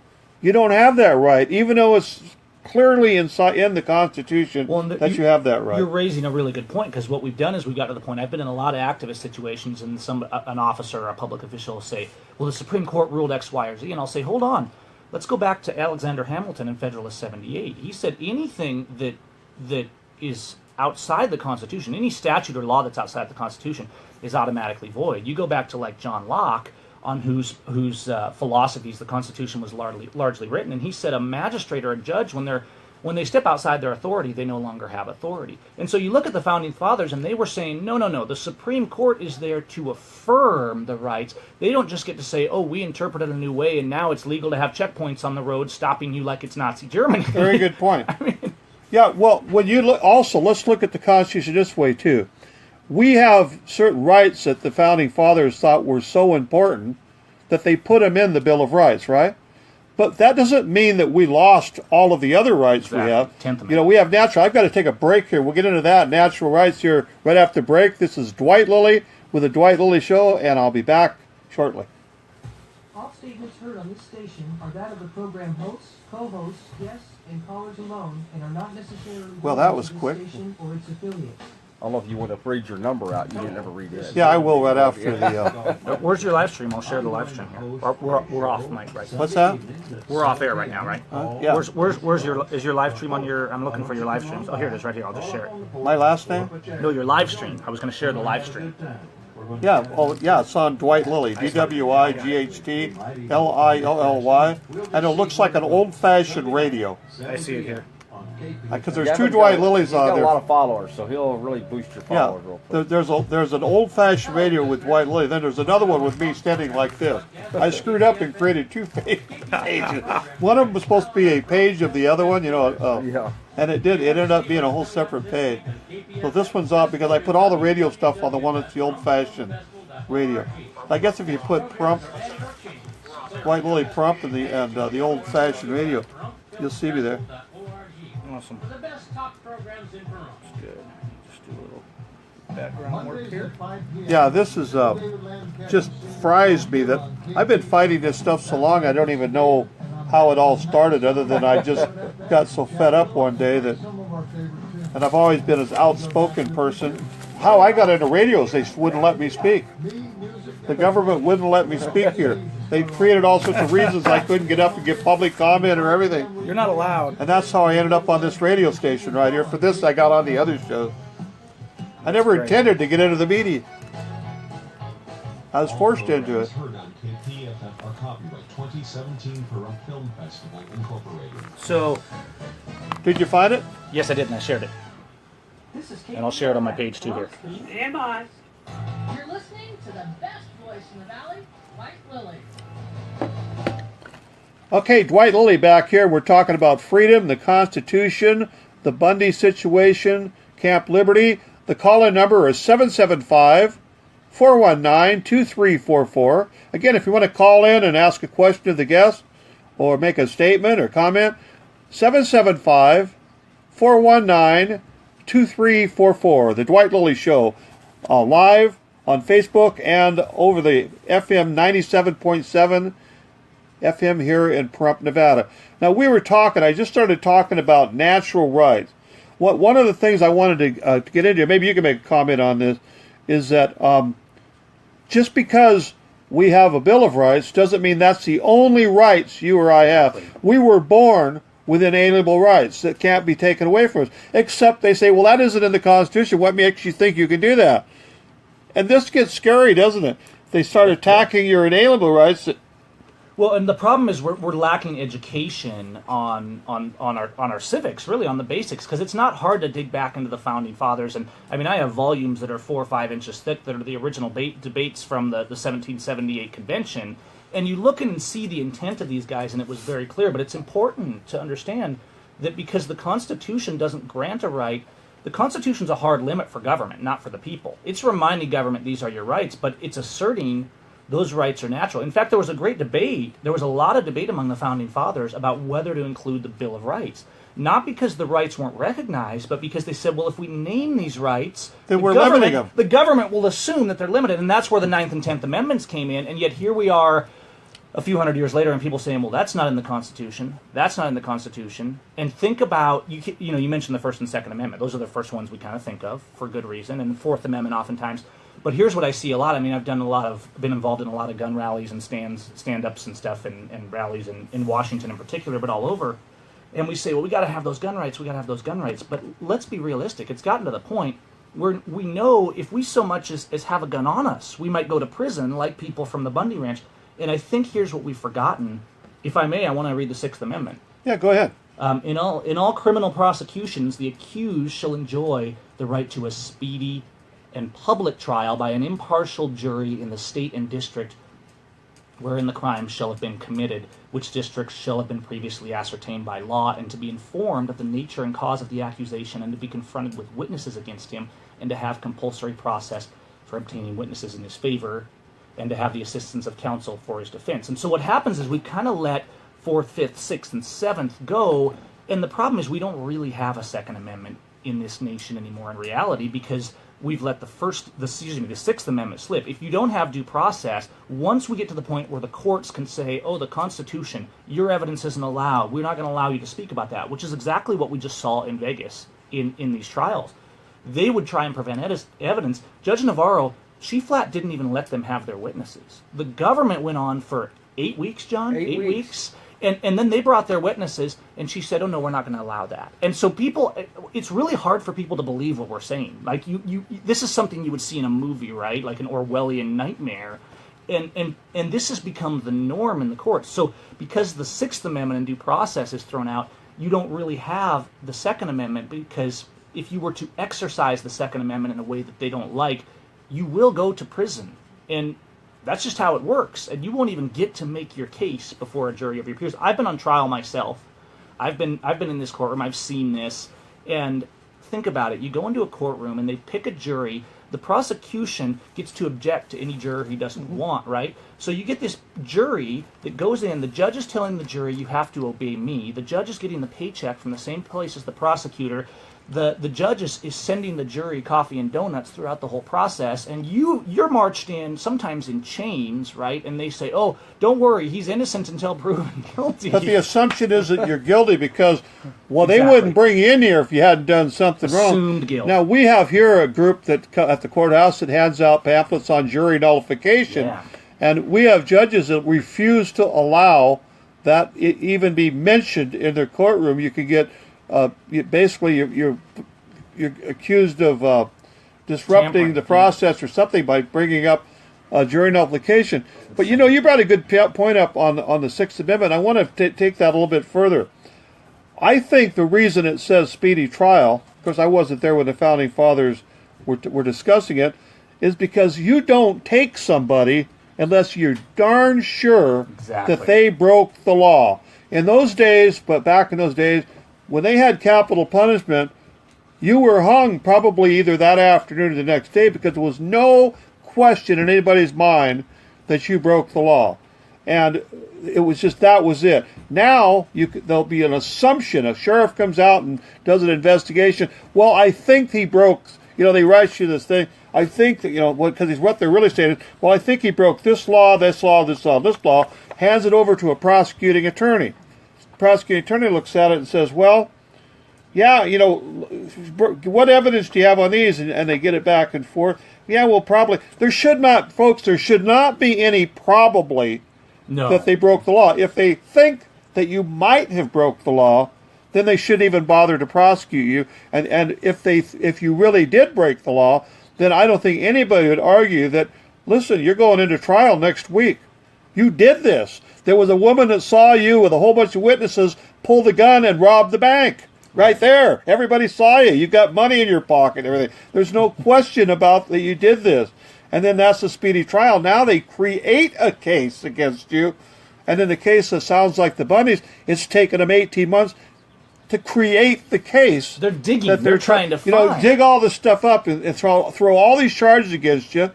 Speaker 1: you don't have that right, even though it's clearly in the Constitution that you have that right.
Speaker 2: You're raising a really good point, because what we've done is we've got to the point, I've been in a lot of activist situations, and an officer or a public official will say, well, the Supreme Court ruled X, Y, or Z, and I'll say, hold on, let's go back to Alexander Hamilton in Federalist 78. He said anything that is outside the Constitution, any statute or law that's outside the Constitution is automatically void. You go back to like John Locke, on whose philosophies the Constitution was largely written, and he said a magistrate or a judge, when they step outside their authority, they no longer have authority. And so you look at the Founding Fathers, and they were saying, no, the Supreme Court is there to affirm the rights. They don't just get to say, oh, we interpret it a new way, and now it's legal to have checkpoints on the road stopping you like it's Nazi Germany.
Speaker 1: Very good point.
Speaker 2: I mean,
Speaker 1: yeah, well, when you let's look at the Constitution this way, too. We have certain rights that the Founding Fathers thought were so important that they put them in the Bill of Rights, right? But that doesn't mean that we lost all of the other rights we have. We have natural. I've got to take a break here. We'll get into that, natural rights, here right after the break. This is Dwight Lilly with the Dwight Lilly Show, and I'll be back shortly.
Speaker 3: All statements heard on this station are that of the program hosts, co-hosts, guests, and callers alone, and are not necessarily
Speaker 1: that was
Speaker 3: this
Speaker 1: quick.
Speaker 3: station or its affiliates.
Speaker 4: I don't know if you want to read your number out. You didn't ever read it.
Speaker 1: Yeah, I will right after the...
Speaker 2: where's your live stream? I'll share the live stream here. We're off mic right now.
Speaker 1: What's that?
Speaker 2: We're off air right now, right?
Speaker 1: Yeah.
Speaker 2: Is your live stream on your? I'm looking for your live streams. Oh, here it is, right here. I'll just share it.
Speaker 1: My last name?
Speaker 2: No, your live stream. I was going to share the live stream.
Speaker 1: Yeah, it's on Dwight Lilly, DWIGHTLILLY, and it looks like an old-fashioned radio.
Speaker 2: I see it here.
Speaker 1: Because there's two Dwight Lillys on there.
Speaker 4: He's got a lot of followers, so he'll really boost your followers real quick.
Speaker 1: There's an old-fashioned radio with Dwight Lilly. Then there's another one with me standing like this. I screwed up and created two pages. One of them was supposed to be a page of the other one, and it did. It ended up being a whole separate page. So this one's on because I put all the radio stuff on the one that's the old-fashioned radio. I guess if you put Pahrump, Dwight Lilly Pahrump, and the old-fashioned radio, you'll see me there.
Speaker 2: Awesome.
Speaker 5: The best talk programs in Pahrump.
Speaker 2: Good. Just do a little background work here.
Speaker 1: Yeah, this is just fries me that I've been fighting this stuff so long I don't even know how it all started, other than I just got so fed up one day and I've always been an outspoken person. How I got into radios, they wouldn't let me speak. The government wouldn't let me speak here. They created all sorts of reasons I couldn't get up and give public comment or everything.
Speaker 2: You're not allowed.
Speaker 1: And that's how I ended up on this radio station right here. For this, I got on the other show. I never intended to get into the media. I was forced into it.
Speaker 6: content are copyright 2017 Pahrump Film Festival, Incorporated.
Speaker 2: So,
Speaker 1: Did you find it?
Speaker 2: yes, I did, and I shared it.
Speaker 3: This is
Speaker 2: And I'll share it on my page too here.
Speaker 5: Stand by.
Speaker 7: You're listening to the best voice in the Valley, Dwight Lilly.
Speaker 1: Okay, Dwight Lilly back here. We're talking about freedom, the Constitution, the Bundy situation, Camp Liberty. The call-in number is 775-419-2344. Again, if you want to call in and ask a question of the guest or make a statement or comment, 775-419-2344. The Dwight Lilly Show, live on Facebook and over the FM 97.7 FM here in Pahrump, Nevada. Now, I just started talking about natural rights. One of the things I wanted to get into, maybe you can make a comment on this, is that just because we have a Bill of Rights doesn't mean that's the only rights you or I have. We were born with inalienable rights that can't be taken away from us, except they say, well, that isn't in the Constitution. What makes you think you can do that? And this gets scary, doesn't it? They start attacking your inalienable rights.
Speaker 2: Well, and the problem is we're lacking education on our civics, really on the basics, because it's not hard to dig back into the founding fathers. And I mean, I have volumes that are 4 or 5 inches thick that are the original debates from the 1778 convention. And you look in and see the intent of these guys, and it was very clear. But it's important to understand that because the Constitution doesn't grant a right, the Constitution's a hard limit for government, not for the people. It's reminding government these are your rights, but it's asserting those rights are natural. In fact, there was a great debate. There was a lot of debate among the founding fathers about whether to include the Bill of Rights. Not because the rights weren't recognized, but because they said, well, if we name these rights,
Speaker 1: then we're limiting them.
Speaker 2: The government will assume that they're limited, and that's where the 9th and 10th Amendments came in, and yet here we are a few hundred years later, and people saying, well, that's not in the Constitution. That's not in the Constitution. And think about, you mentioned the First and Second Amendment. Those are the first ones we kind of think of for good reason, and the Fourth Amendment oftentimes. But here's what I see a lot. I mean, I've been involved in a lot of gun rallies and stand-ups and stuff, and rallies in Washington in particular, but all over. And we say, well, we got to have those gun rights. We got to have those gun rights. But let's be realistic. It's gotten to the point where we know if we so much as have a gun on us, we might go to prison like people from the Bundy Ranch. And I think here's what we've forgotten. If I may, I want to read the Sixth Amendment.
Speaker 1: Yeah, go ahead.
Speaker 2: In all criminal prosecutions, the accused shall enjoy the right to a speedy and public trial by an impartial jury in the state and district wherein the crime shall have been committed, which districts shall have been previously ascertained by law, and to be informed of the nature and cause of the accusation, and to be confronted with witnesses against him, and to have compulsory process for obtaining witnesses in his favor, and to have the assistance of counsel for his defense. And so what happens is we kind of let 4th, 5th, 6th, and 7th go, and the problem is we don't really have a Second Amendment in this nation anymore in reality, because we've let the 6th Amendment slip. If you don't have due process, once we get to the point where the courts can say, oh, the Constitution, your evidence isn't allowed, we're not going to allow you to speak about that, which is exactly what we just saw in Vegas in these trials. They would try and prevent evidence. Judge Navarro, she flat didn't even let them have their witnesses. The government went on for 8 weeks, John? 8 weeks. And then they brought their witnesses, and she said, oh, no, we're not going to allow that. And so it's really hard for people to believe what we're saying. Like, this is something you would see in a movie, right? Like an Orwellian nightmare. And this has become the norm in the courts. So because the Sixth Amendment and due process is thrown out, you don't really have the Second Amendment, because if you were to exercise the Second Amendment in a way that they don't like, you will go to prison. And that's just how it works, and you won't even get to make your case before a jury of your peers. I've been on trial myself. I've been in this courtroom. I've seen this, and think about it. You go into a courtroom, and they pick a jury. The prosecution gets to object to any juror he doesn't want, right? So you get this jury that goes in. The judge is telling the jury, you have to obey me. The judge is getting the paycheck from the same place as the prosecutor. The judge is sending the jury coffee and donuts throughout the whole process, and you're marched in, sometimes in chains, right? And they say, oh, don't worry, he's innocent until proven guilty.
Speaker 1: But the assumption is that you're guilty because, well,
Speaker 2: Exactly.
Speaker 1: they wouldn't bring you in here if you hadn't done something wrong.
Speaker 2: Assumed guilt.
Speaker 1: Now, we have here a group that at the courthouse that hands out pamphlets on jury nullification,
Speaker 2: Yeah.
Speaker 1: and we have judges that refuse to allow that it even be mentioned in their courtroom. You could get basically you're accused of disrupting
Speaker 2: Tampering,
Speaker 1: the process or something by bringing up jury nullification. But you know, you brought a good point up on the Sixth Amendment. I want to take that a little bit further. I think the reason it says speedy trial, of course I wasn't there when the Founding Fathers were discussing it, is because you don't take somebody unless you're darn sure that they broke the law. In those days, but back in those days, when they had capital punishment, you were hung probably either that afternoon or the next day because there was no question in anybody's mind that you broke the law. And it was just, that was it. Now, there'll be an assumption. A sheriff comes out and does an investigation. Well, I think he broke, they write you this thing. I think that, because what they're really saying is, well, I think he broke this law, this law, this law, this law, hands it over to a prosecuting attorney. The prosecuting attorney looks at it and says, well, yeah, what evidence do you have on these? And they get it back and forth. Yeah, well, probably. There should not be any probably that they broke the law. If they think that you might have broke the law, then they shouldn't even bother to prosecute you. And if you really did break the law, then I don't think anybody would argue that, listen, you're going into trial next week. You did this. There was a woman that saw you with a whole bunch of witnesses pull the gun and rob the bank. Right there. Everybody saw you. You got money in your pocket and everything. There's no question about that you did this. And then that's a speedy trial. Now they create a case against you. And in the case that sounds like the Bundys, it's taken them 18 months to create the case.
Speaker 2: They're digging. They're trying to find.
Speaker 1: Dig all this stuff up and throw all these charges against you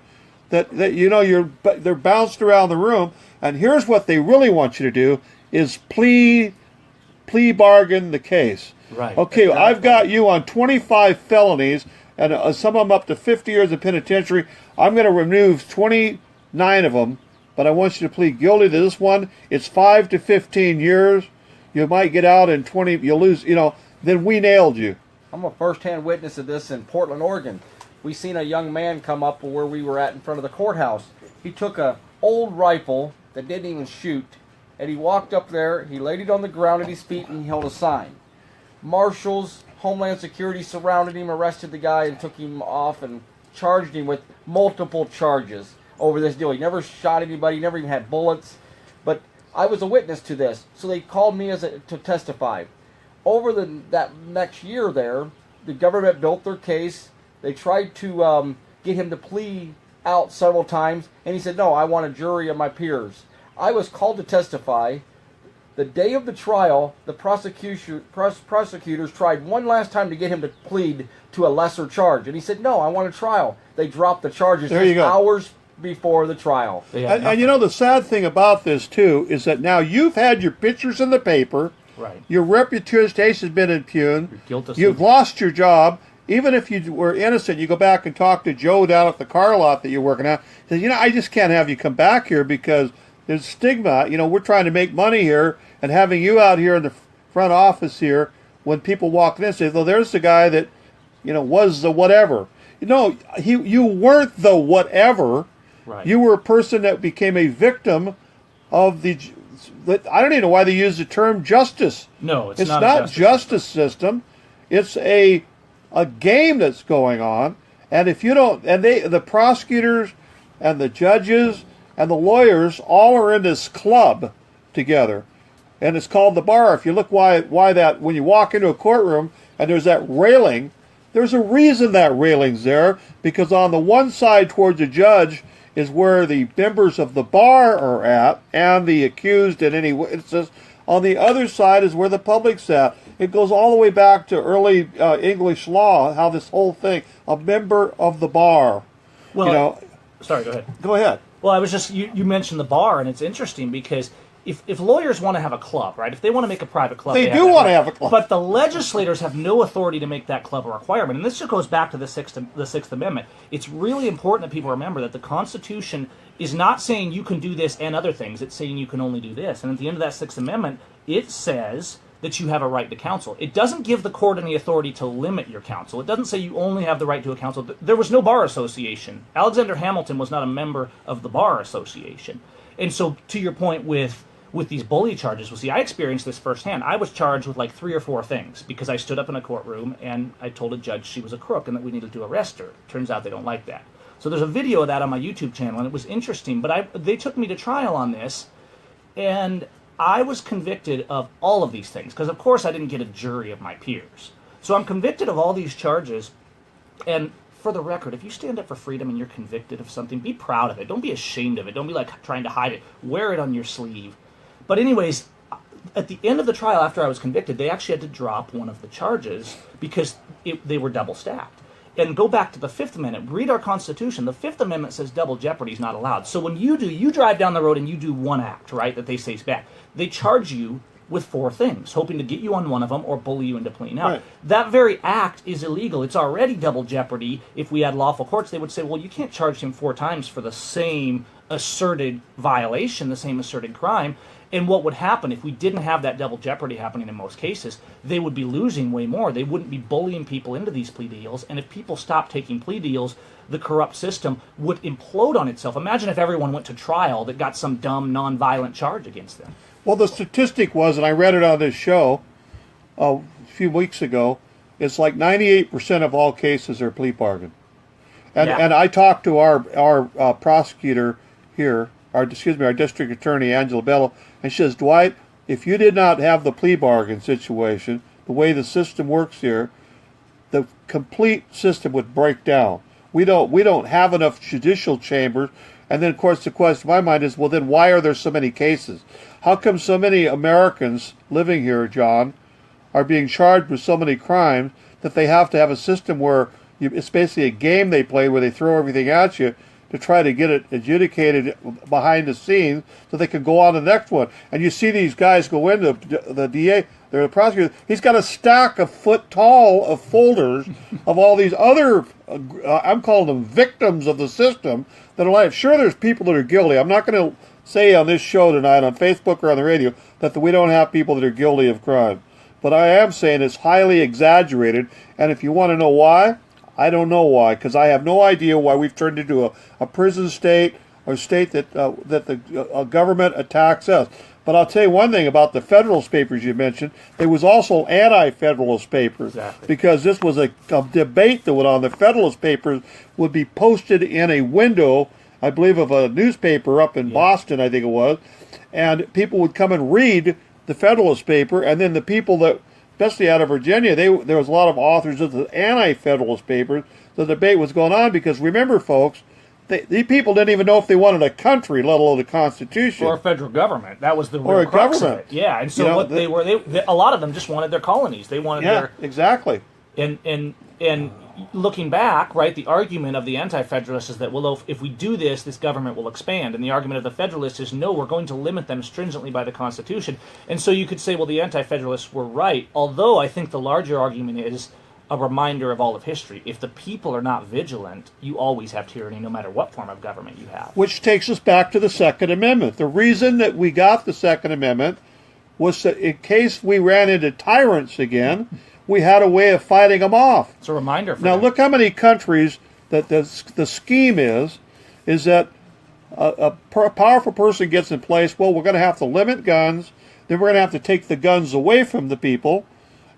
Speaker 1: that they're bounced around the room. And here's what they really want you to do is plea bargain the case.
Speaker 2: Right.
Speaker 1: Okay, exactly. I've got you on 25 felonies, and some of them up to 50 years of penitentiary. I'm going to remove 29 of them, but I want you to plead guilty to this one. It's 5 to 15 years. You might get out in 20. You'll lose. Then we nailed you.
Speaker 4: I'm a first-hand witness of this in Portland, Oregon. We seen a young man come up where we were at in front of the courthouse. He took a old rifle that didn't even shoot, and he walked up there. He laid it on the ground at his feet, and he held a sign. Marshals, Homeland Security surrounded him, arrested the guy, and took him off and charged him with multiple charges over this deal. He never shot anybody, he never even had bullets. But I was a witness to this, so they called me to testify. Over that next year there, the government built their case. They tried to get him to plea out several times, and he said, no, I want a jury of my peers. I was called to testify. The day of the trial, the prosecutors tried one last time to get him to plead to a lesser charge. And he said, no, I want a trial. They dropped the charges just hours before the trial.
Speaker 1: And the sad thing about this, too, is that now you've had your pictures in the paper. Right. Your reputation has been impugned. You've lost your job. Even if you were innocent, you go back and talk to Joe down at the car lot that you're working at. He says, I just can't have you come back here because there's stigma. We're trying to make money here, and having you out here in the front office here, when people walk in and say, well, there's the guy that, was the whatever. You weren't the whatever. Right. You were a person that became a victim of I don't even know why they use the term justice.
Speaker 2: No,
Speaker 1: it's not justice system. It's a game that's going on. And if you don't, and the prosecutors and the judges and the lawyers all are in this club together, and it's called the bar. If you look why that when you walk into a courtroom and there's that railing, there's a reason that railing's there, because on the one side towards the judge is where the members of the bar are at and the accused and any witnesses. On the other side is where the public's at. It goes all the way back to early English law, how this whole thing, a member of the bar.
Speaker 2: Well, sorry, go ahead.
Speaker 1: Go ahead.
Speaker 2: Well, I was just, you mentioned the bar, and it's interesting because if lawyers want to have a club, right, if they want to make a private club,
Speaker 1: they do want to have a club.
Speaker 2: But the legislators have no authority to make that club a requirement. And this just goes back to the Sixth Amendment. It's really important that people remember that the Constitution is not saying you can do this and other things. It's saying you can only do this. And at the end of that Sixth Amendment, it says that you have a right to counsel. It doesn't give the court any authority to limit your counsel. It doesn't say you only have the right to a counsel. There was no bar association. Alexander Hamilton was not a member of the bar association. And so to your point with these bully charges, well, see, I experienced this firsthand. I was charged with like 3 or 4 things because I stood up in a courtroom and I told a judge she was a crook and that we needed to arrest her. Turns out they don't like that. So there's a video of that on my YouTube channel, and it was interesting. But they took me to trial on this, and I was convicted of all of these things because, of course, I didn't get a jury of my peers. So I'm convicted of all these charges, and for the record, if you stand up for freedom and you're convicted of something, be proud of it. Don't be ashamed of it. Don't be like trying to hide it. Wear it on your sleeve. But anyways, at the end of the trial, after I was convicted, they actually had to drop one of the charges because they were double stacked. And go back to the Fifth Amendment. Read our Constitution. The Fifth Amendment says double jeopardy is not allowed. So when you drive down the road and you do one act, right, that they say is bad, they charge you with 4 things, hoping to get you on one of them or bully you into pleading out. Right. That very act is illegal. It's already double jeopardy. If we had lawful courts, they would say, well, you can't charge him 4 times for the same asserted violation, the same asserted crime. And what would happen if we didn't have that double jeopardy happening in most cases? They would be losing way more. They wouldn't be bullying people into these plea deals. And if people stopped taking plea deals, the corrupt system would implode on itself. Imagine if everyone went to trial that got some dumb, non-violent charge against them.
Speaker 1: Well, the statistic was, and I read it on this show a few weeks ago, it's like 98% of all cases are plea bargain. And I talked to our prosecutor here, our district attorney, Angela Bello, and she says, Dwight, if you did not have the plea bargain situation, the way the system works here, the complete system would break down. We don't have enough judicial chambers. And then, of course, the question in my mind is, well, then why are there so many cases? How come so many Americans living here, John, are being charged with so many crimes that they have to have a system where it's basically a game they play where they throw everything at you to try to get it adjudicated behind the scenes so they can go on to the next one. And you see these guys go into the DA, they're the prosecutor, he's got a stack a foot tall of folders of all these other, I'm calling them victims of the system, that are like, sure there's people that are guilty. I'm not going to say on this show tonight on Facebook or on the radio that we don't have people that are guilty of crime. But I am saying it's highly exaggerated, and if you want to know why, I don't know why, because I have no idea why we've turned into a prison state or a state that the government attacks us. But I'll tell you one thing about the Federalist Papers you mentioned. There was also anti-Federalist Papers.
Speaker 2: Exactly.
Speaker 1: Because this was a debate that went on. The Federalist Papers would be posted in a window, I believe, of a newspaper up in Boston, I think it was, and people would come and read the Federalist paper, and then the people that, especially out of Virginia, there was a lot of authors of the anti-Federalist papers. The debate was going on because, remember, folks, these people didn't even know if they wanted a country, let alone a constitution.
Speaker 2: Or a federal government. That was the real crux
Speaker 1: government.
Speaker 2: of it. Yeah, and so a lot of them just wanted their colonies. They wanted their...
Speaker 1: exactly.
Speaker 2: And looking back, right, the argument of the anti-federalists is that, well, if we do this, this government will expand. And the argument of the federalists is, no, we're going to limit them stringently by the Constitution. And so you could say, well, the anti-federalists were right, although I think the larger argument is a reminder of all of history. If the people are not vigilant, you always have tyranny, no matter what form of government you have.
Speaker 1: Which takes us back to the Second Amendment. The reason that we got the Second Amendment was that in case we ran into tyrants again, we had a way of fighting them off.
Speaker 2: It's a reminder for
Speaker 1: Now,
Speaker 2: them.
Speaker 1: look how many countries that the scheme is that a powerful person gets in place, well, we're going to have to limit guns, then we're going to have to take the guns away from the people,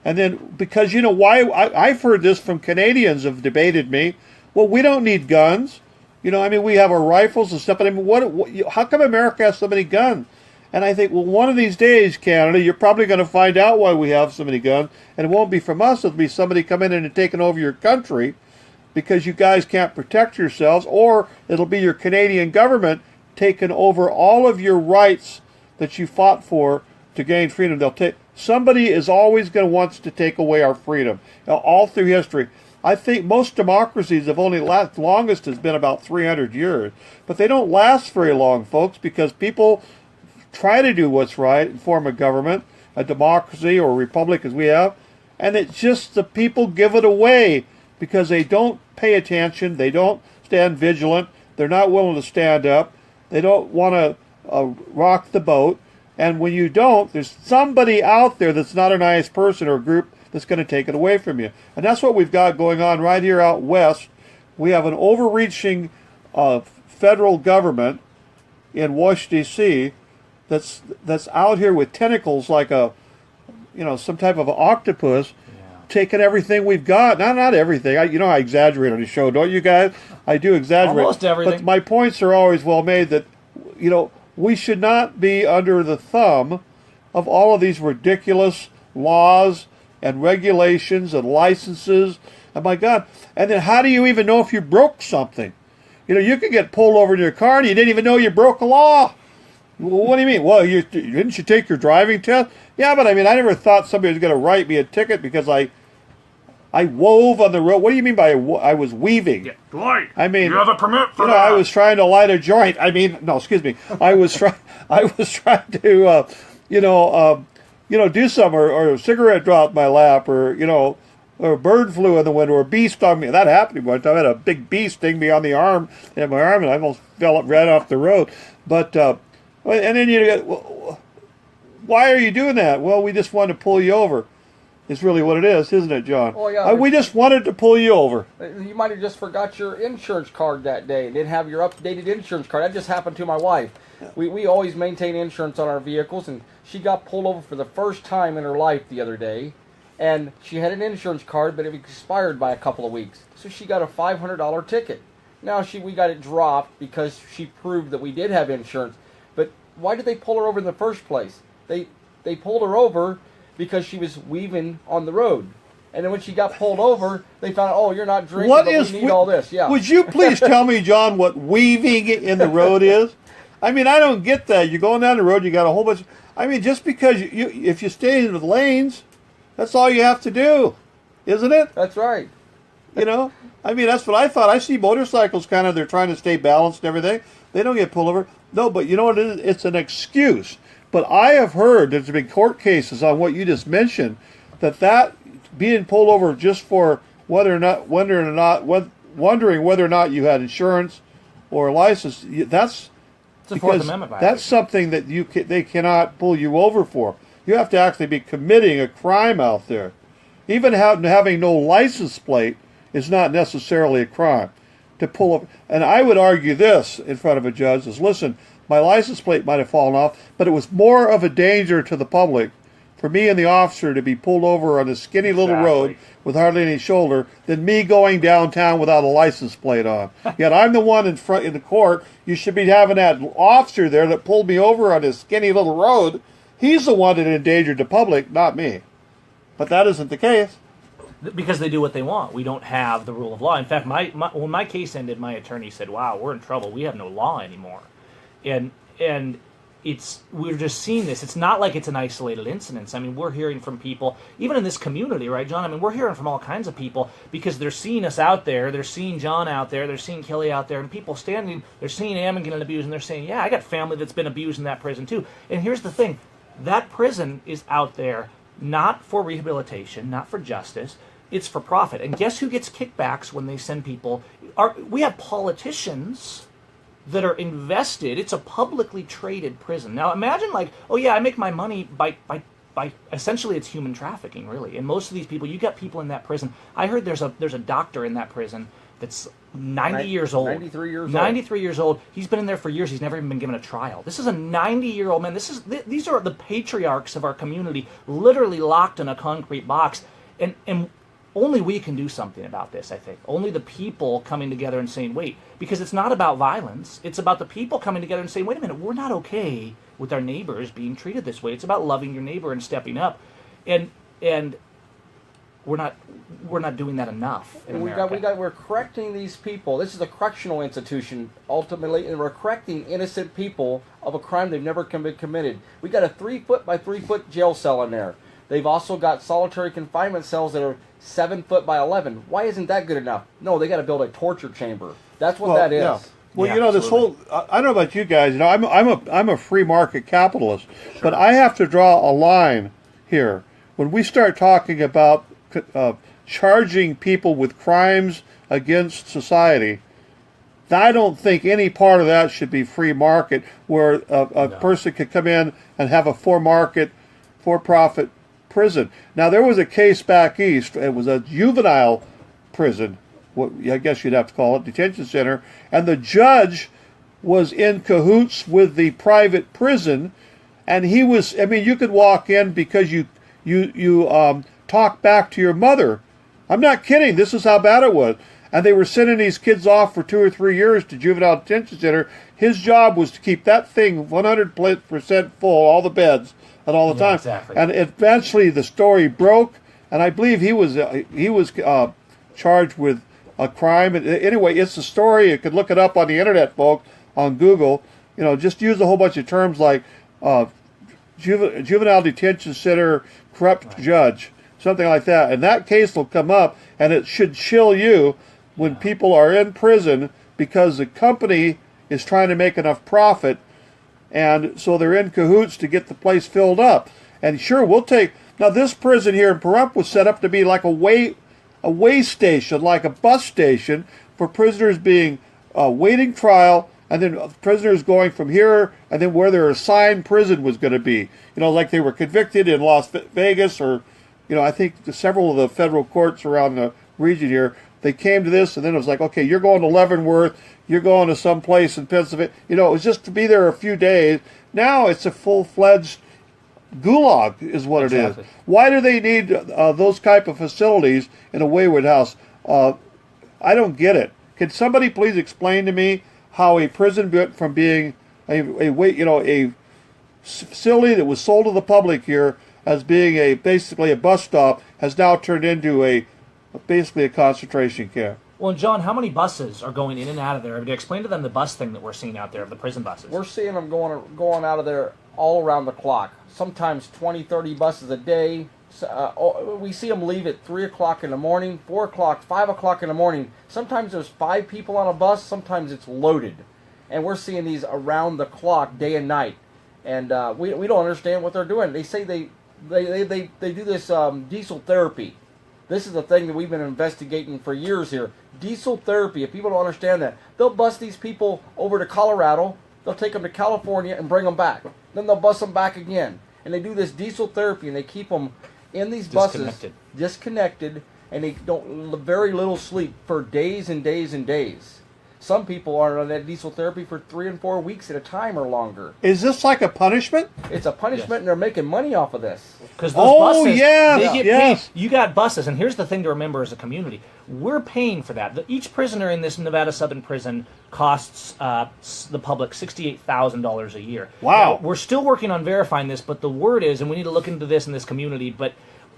Speaker 1: and then, because, you know, why, I've heard this from Canadians have debated me, well, we don't need guns. You know, I mean, we have our rifles and stuff, but I mean, how come America has so many guns? And I think, well, one of these days, Canada, you're probably going to find out why we have so many guns, and it won't be from us. It'll be somebody coming in and taking over your country because you guys can't protect yourselves, or it'll be your Canadian government taking over all of your rights that you fought for to gain freedom. Somebody is always going to want to take away our freedom, all through history. I think most democracies have only longest has been about 300 years, but they don't last very long, folks, because people try to do what's right and form a government, a democracy or a republic as we have, and it's just the people give it away because they don't pay attention, they don't stand vigilant, they're not willing to stand up, they don't want to rock the boat, and when you don't, there's somebody out there that's not a nice person or group that's going to take it away from you. And that's what we've got going on right here out west. We have an overreaching federal government in Washington, D.C., that's out here with tentacles like some type of octopus, taken everything we've got. Not everything. I exaggerate on the show, don't you guys? I do exaggerate.
Speaker 2: Almost everything.
Speaker 1: But my points are always well made that, we should not be under the thumb of all of these ridiculous laws and regulations and licenses. And my God. And then how do you even know if you broke something? You could get pulled over in your car and you didn't even know you broke a law. Well, what do you mean? Well, didn't you take your driving test? Yeah, but I mean, I never thought somebody was going to write me a ticket because I wove on the road. What do you mean by I was weaving?
Speaker 2: Yeah. Dwight,
Speaker 1: I mean,
Speaker 2: you have a permit for that.
Speaker 1: I was trying to light a joint. I mean, no, excuse me. I was trying to, do something, or a cigarette dropped my lap, or a bird flew in the window, or a bee stung me. That happened to me one time. I had a big bee sting me on the arm, and I almost ran off the road. But and then you get, why are you doing that? Well, we just wanted to pull you over. Is really what it is, isn't it, John?
Speaker 4: Oh, yeah.
Speaker 1: We just wanted to pull you over.
Speaker 4: You might have just forgot your insurance card that day and didn't have your updated insurance card. That just happened to my wife. We always maintain insurance on our vehicles, and she got pulled over for the first time in her life the other day. And she had an insurance card, but it expired by a couple of weeks. So she got a $500 ticket. Now we got it dropped because she proved that we did have insurance. But why did they pull her over in the first place? They pulled her over because she was weaving on the road. And then when she got pulled over, they found out, oh, you're not drinking, but we need all this. Yeah.
Speaker 1: Would you please tell me, John, what weaving in the road is? I mean, I don't get that. You're going down the road, you got a whole bunch. I mean, just because if you stay in the lanes, that's all you have to do, isn't it?
Speaker 4: That's right.
Speaker 1: I mean, that's what I thought. I see motorcycles they're trying to stay balanced and everything. They don't get pulled over. No, but you know what it is? It's an excuse. But I have heard there's been court cases on what you just mentioned, that being pulled over just for wondering whether or not you had insurance or a license, that's
Speaker 2: it's a Fourth Amendment violation.
Speaker 1: That's something that they cannot pull you over for. You have to actually be committing a crime out there. Even having no license plate is not necessarily a crime to pull up. And I would argue this in front of a judge is, listen, my license plate might have fallen off, but it was more of a danger to the public for me and the officer to be pulled over on a skinny little road with hardly any shoulder than me going downtown without a license plate on. Yet I'm the one in the court. You should be having that officer there that pulled me over on this skinny little road. He's the one that endangered the public, not me. But that isn't the case.
Speaker 2: Because they do what they want. We don't have the rule of law. In fact, when my case ended, my attorney said, wow, we're in trouble. We have no law anymore. And we're just seeing this. It's not like it's an isolated incident. I mean, we're hearing from people, even in this community, right, John? I mean, we're hearing from all kinds of people because they're seeing us out there, they're seeing John out there, they're seeing Kelly out there, and people standing, they're seeing Ammon getting abused, and they're saying, yeah, I got family that's been abused in that prison too. And here's the thing, that prison is out there not for rehabilitation, not for justice, it's for profit. And guess who gets kickbacks when they send people? We have politicians that are invested. It's a publicly traded prison. Now imagine oh yeah, I make my money by essentially it's human trafficking, really. And most of these people, you got people in that prison. I heard there's a doctor in that prison that's 90 years old.
Speaker 4: 93 years old.
Speaker 2: 93 years old. He's been in there for years. He's never even been given a trial. This is a 90-year-old man. These are the patriarchs of our community, literally locked in a concrete box. And only we can do something about this, I think. Only the people coming together and saying, wait, because it's not about violence. It's about the people coming together and saying, wait a minute, we're not okay with our neighbors being treated this way. It's about loving your neighbor and stepping up. And we're not doing that enough in America.
Speaker 4: We're correcting these people. This is a correctional institution, ultimately, and we're correcting innocent people of a crime they've never committed. We got a 3-foot by 3-foot jail cell in there. They've also got solitary confinement cells that are 7 foot by 11. Why isn't that good enough? No, they got to build a torture chamber. That's what that is.
Speaker 1: Yeah. Well,
Speaker 2: yeah,
Speaker 1: this whole, I don't know about you guys, I'm a free market capitalist, but I have to draw a line here. When we start talking about charging people with crimes against society, I don't think any part of that should be free market where a person could come in and have a for-profit prison. Now, there was a case back east. It was a juvenile prison, what I guess you'd have to call it, detention center, and the judge was in cahoots with the private prison, and he was, I mean, you could walk in because you talk back to your mother. I'm not kidding. This is how bad it was. And they were sending these kids off for 2 or 3 years to juvenile detention center. His job was to keep that thing 100% full, all the beds, and all the time.
Speaker 2: Exactly.
Speaker 1: And eventually the story broke, and I believe he was charged with a crime. Anyway, it's a story. You could look it up on the internet, folks, on Google. Just use a whole bunch of terms like juvenile detention center, corrupt judge, something like that. And that case will come up, and it should chill you when people are in prison because the company is trying to make enough profit, and so they're in cahoots to get the place filled up. And sure, we'll take... Now, this prison here in Pahrump was set up to be like a way station, like a bus station for prisoners being waiting trial, and then prisoners going from here, and then where their assigned prison was going to be. Like they were convicted in Las Vegas, or, I think several of the federal courts around the region here, they came to this, and then it was like, okay, you're going to Leavenworth, you're going to some place in Pennsylvania. It was just to be there a few days. Now it's a full-fledged gulag is what it is. Why do they need those type of facilities in a wayward house? I don't get it. Can somebody please explain to me how a prison went from being a facility that was sold to the public here as being basically a bus stop has now turned into basically a concentration camp?
Speaker 2: Well, John, how many buses are going in and out of there? Explain to them the bus thing that we're seeing out there, of the prison buses.
Speaker 4: We're seeing them going out of there all around the clock. Sometimes 20, 30 buses a day. We see them leave at 3 o'clock in the morning, 4 o'clock, 5 o'clock in the morning. Sometimes there's 5 people on a bus. Sometimes it's loaded. And we're seeing these around the clock, day and night. And we don't understand what they're doing. They say they do this diesel therapy. This is a thing that we've been investigating for years here. Diesel therapy, if people don't understand that, they'll bus these people over to Colorado, they'll take them to California and bring them back. Then they'll bus them back again. And they do this diesel therapy, and they keep them in these buses, disconnected, and they don't very little sleep for days and days and days. Some people are on that diesel therapy for 3 and 4 weeks at a time or longer.
Speaker 1: Is this like a punishment?
Speaker 4: It's a punishment, and they're making money off of this.
Speaker 2: Because those buses, they get
Speaker 1: yes.
Speaker 2: paid. You got buses, and here's the thing to remember as a community. We're paying for that. Each prisoner in this Nevada Southern prison costs the public $68,000 a year.
Speaker 1: Wow.
Speaker 2: Now, we're still working on verifying this, but the word is, and we need to look into this in this community, but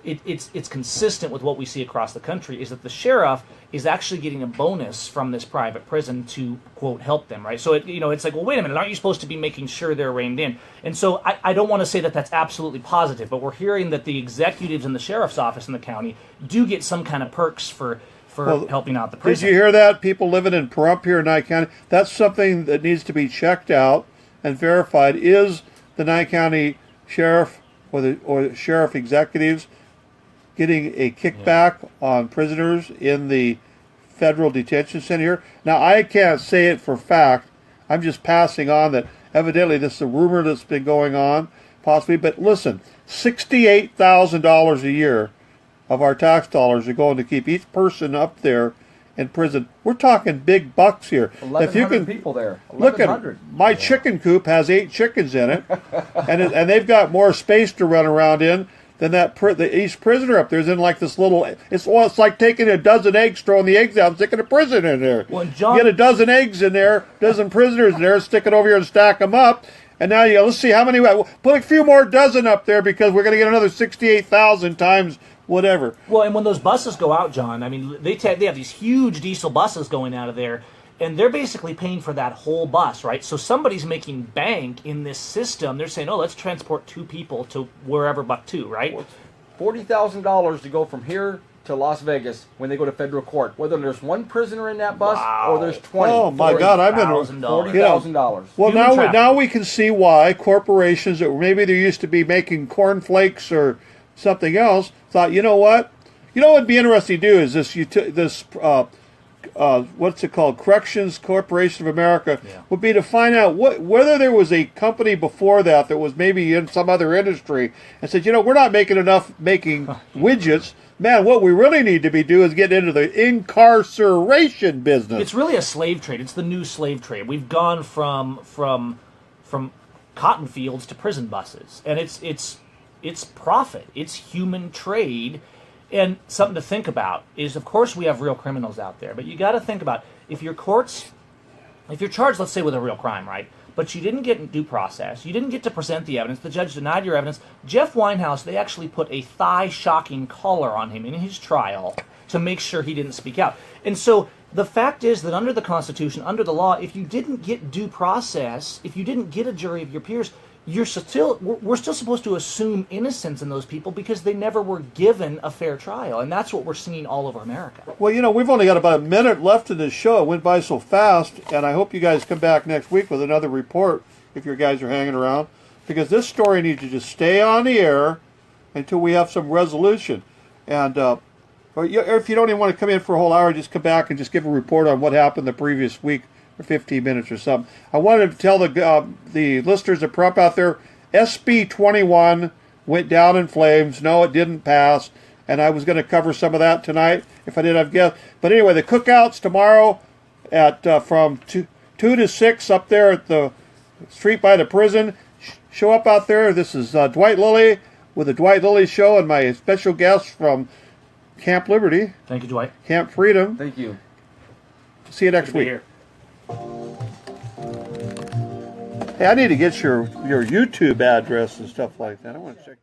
Speaker 2: it's consistent with what we see across the country, is that the sheriff is actually getting a bonus from this private prison to, quote, help them, right? So, it's like, well, wait a minute, aren't you supposed to be making sure they're reined in? And so I don't want to say that that's absolutely positive, but we're hearing that the executives in the sheriff's office in the county do get some kind of perks for helping out the prison.
Speaker 1: Did you hear that? People living in Pahrump here in Nye County, that's something that needs to be checked out and verified. Is the Nye County sheriff or the sheriff executives getting a kickback on prisoners in the federal detention center here? Now, I can't say it for fact. I'm just passing on that evidently this is a rumor that's been going on, possibly. But listen, $68,000 a year of our tax dollars are going to keep each person up there in prison. We're talking big bucks here.
Speaker 4: 1,100 people there.
Speaker 1: Look at my chicken coop has 8 chickens in it, and they've got more space to run around in than each prisoner up there is in like this little. It's like taking a dozen eggs, throwing the eggs out, and sticking a prison in there.
Speaker 2: Well, John,
Speaker 1: get a dozen eggs in there, dozen prisoners in there, stick it over here and stack them up. And now let's see how many. Put a few more dozen up there because we're going to get another 68,000 times whatever.
Speaker 2: Well, and when those buses go out, John, I mean, they have these huge diesel buses going out of there, and they're basically paying for that whole bus, right? So somebody's making bank in this system. They're saying, oh, let's transport 2 people to wherever but 2, right?
Speaker 4: $40,000 to go from here to Las Vegas when they go to federal court. Whether there's 1 prisoner in that bus or there's 20.
Speaker 1: Oh, my God. I've been...
Speaker 4: $40,000.
Speaker 1: Well, now we can see why corporations that maybe they used to be making cornflakes or something else thought, you know what? You know what would be interesting to do is this what's it called? Corrections Corporation of America would be to find out whether there was a company before that was maybe in some other industry and said, we're not making enough widgets. Man, what we really need to be doing is get into the incarceration business.
Speaker 2: It's really a slave trade. It's the new slave trade. We've gone from cotton fields to prison buses, and it's profit. It's human trade. And something to think about is, of course, we have real criminals out there, but you got to think about if you're charged, let's say, with a real crime, right? But you didn't get due process, you didn't get to present the evidence, the judge denied your evidence. Jeff Winehouse, they actually put a thigh-shocking collar on him in his trial to make sure he didn't speak out. And so the fact is that under the Constitution, under the law, if you didn't get due process, if you didn't get a jury of your peers, we're still supposed to assume innocence in those people because they never were given a fair trial. And that's what we're seeing all over America.
Speaker 1: Well, we've only got about a minute left in this show. It went by so fast, and I hope you guys come back next week with another report if your guys are hanging around, because this story needs to just stay on the air until we have some resolution. And or if you don't even want to come in for a whole hour, just come back and just give a report on what happened the previous week for 15 minutes or something. I wanted to tell the listeners of Pahrump out there, SB 21 went down in flames. No, it didn't pass, and I was going to cover some of that tonight if I didn't have guests. But anyway, the cookouts tomorrow at from 2 to 6 up there at the street by the prison. Show up out there. This is Dwight Lilly with the Dwight Lilly Show and my special guest from Camp Liberty.
Speaker 2: Thank you, Dwight.
Speaker 1: Camp Freedom.
Speaker 4: Thank you.
Speaker 1: See you next week.
Speaker 2: Here.
Speaker 1: Hey, I need to get your YouTube address and stuff like that. I want to check.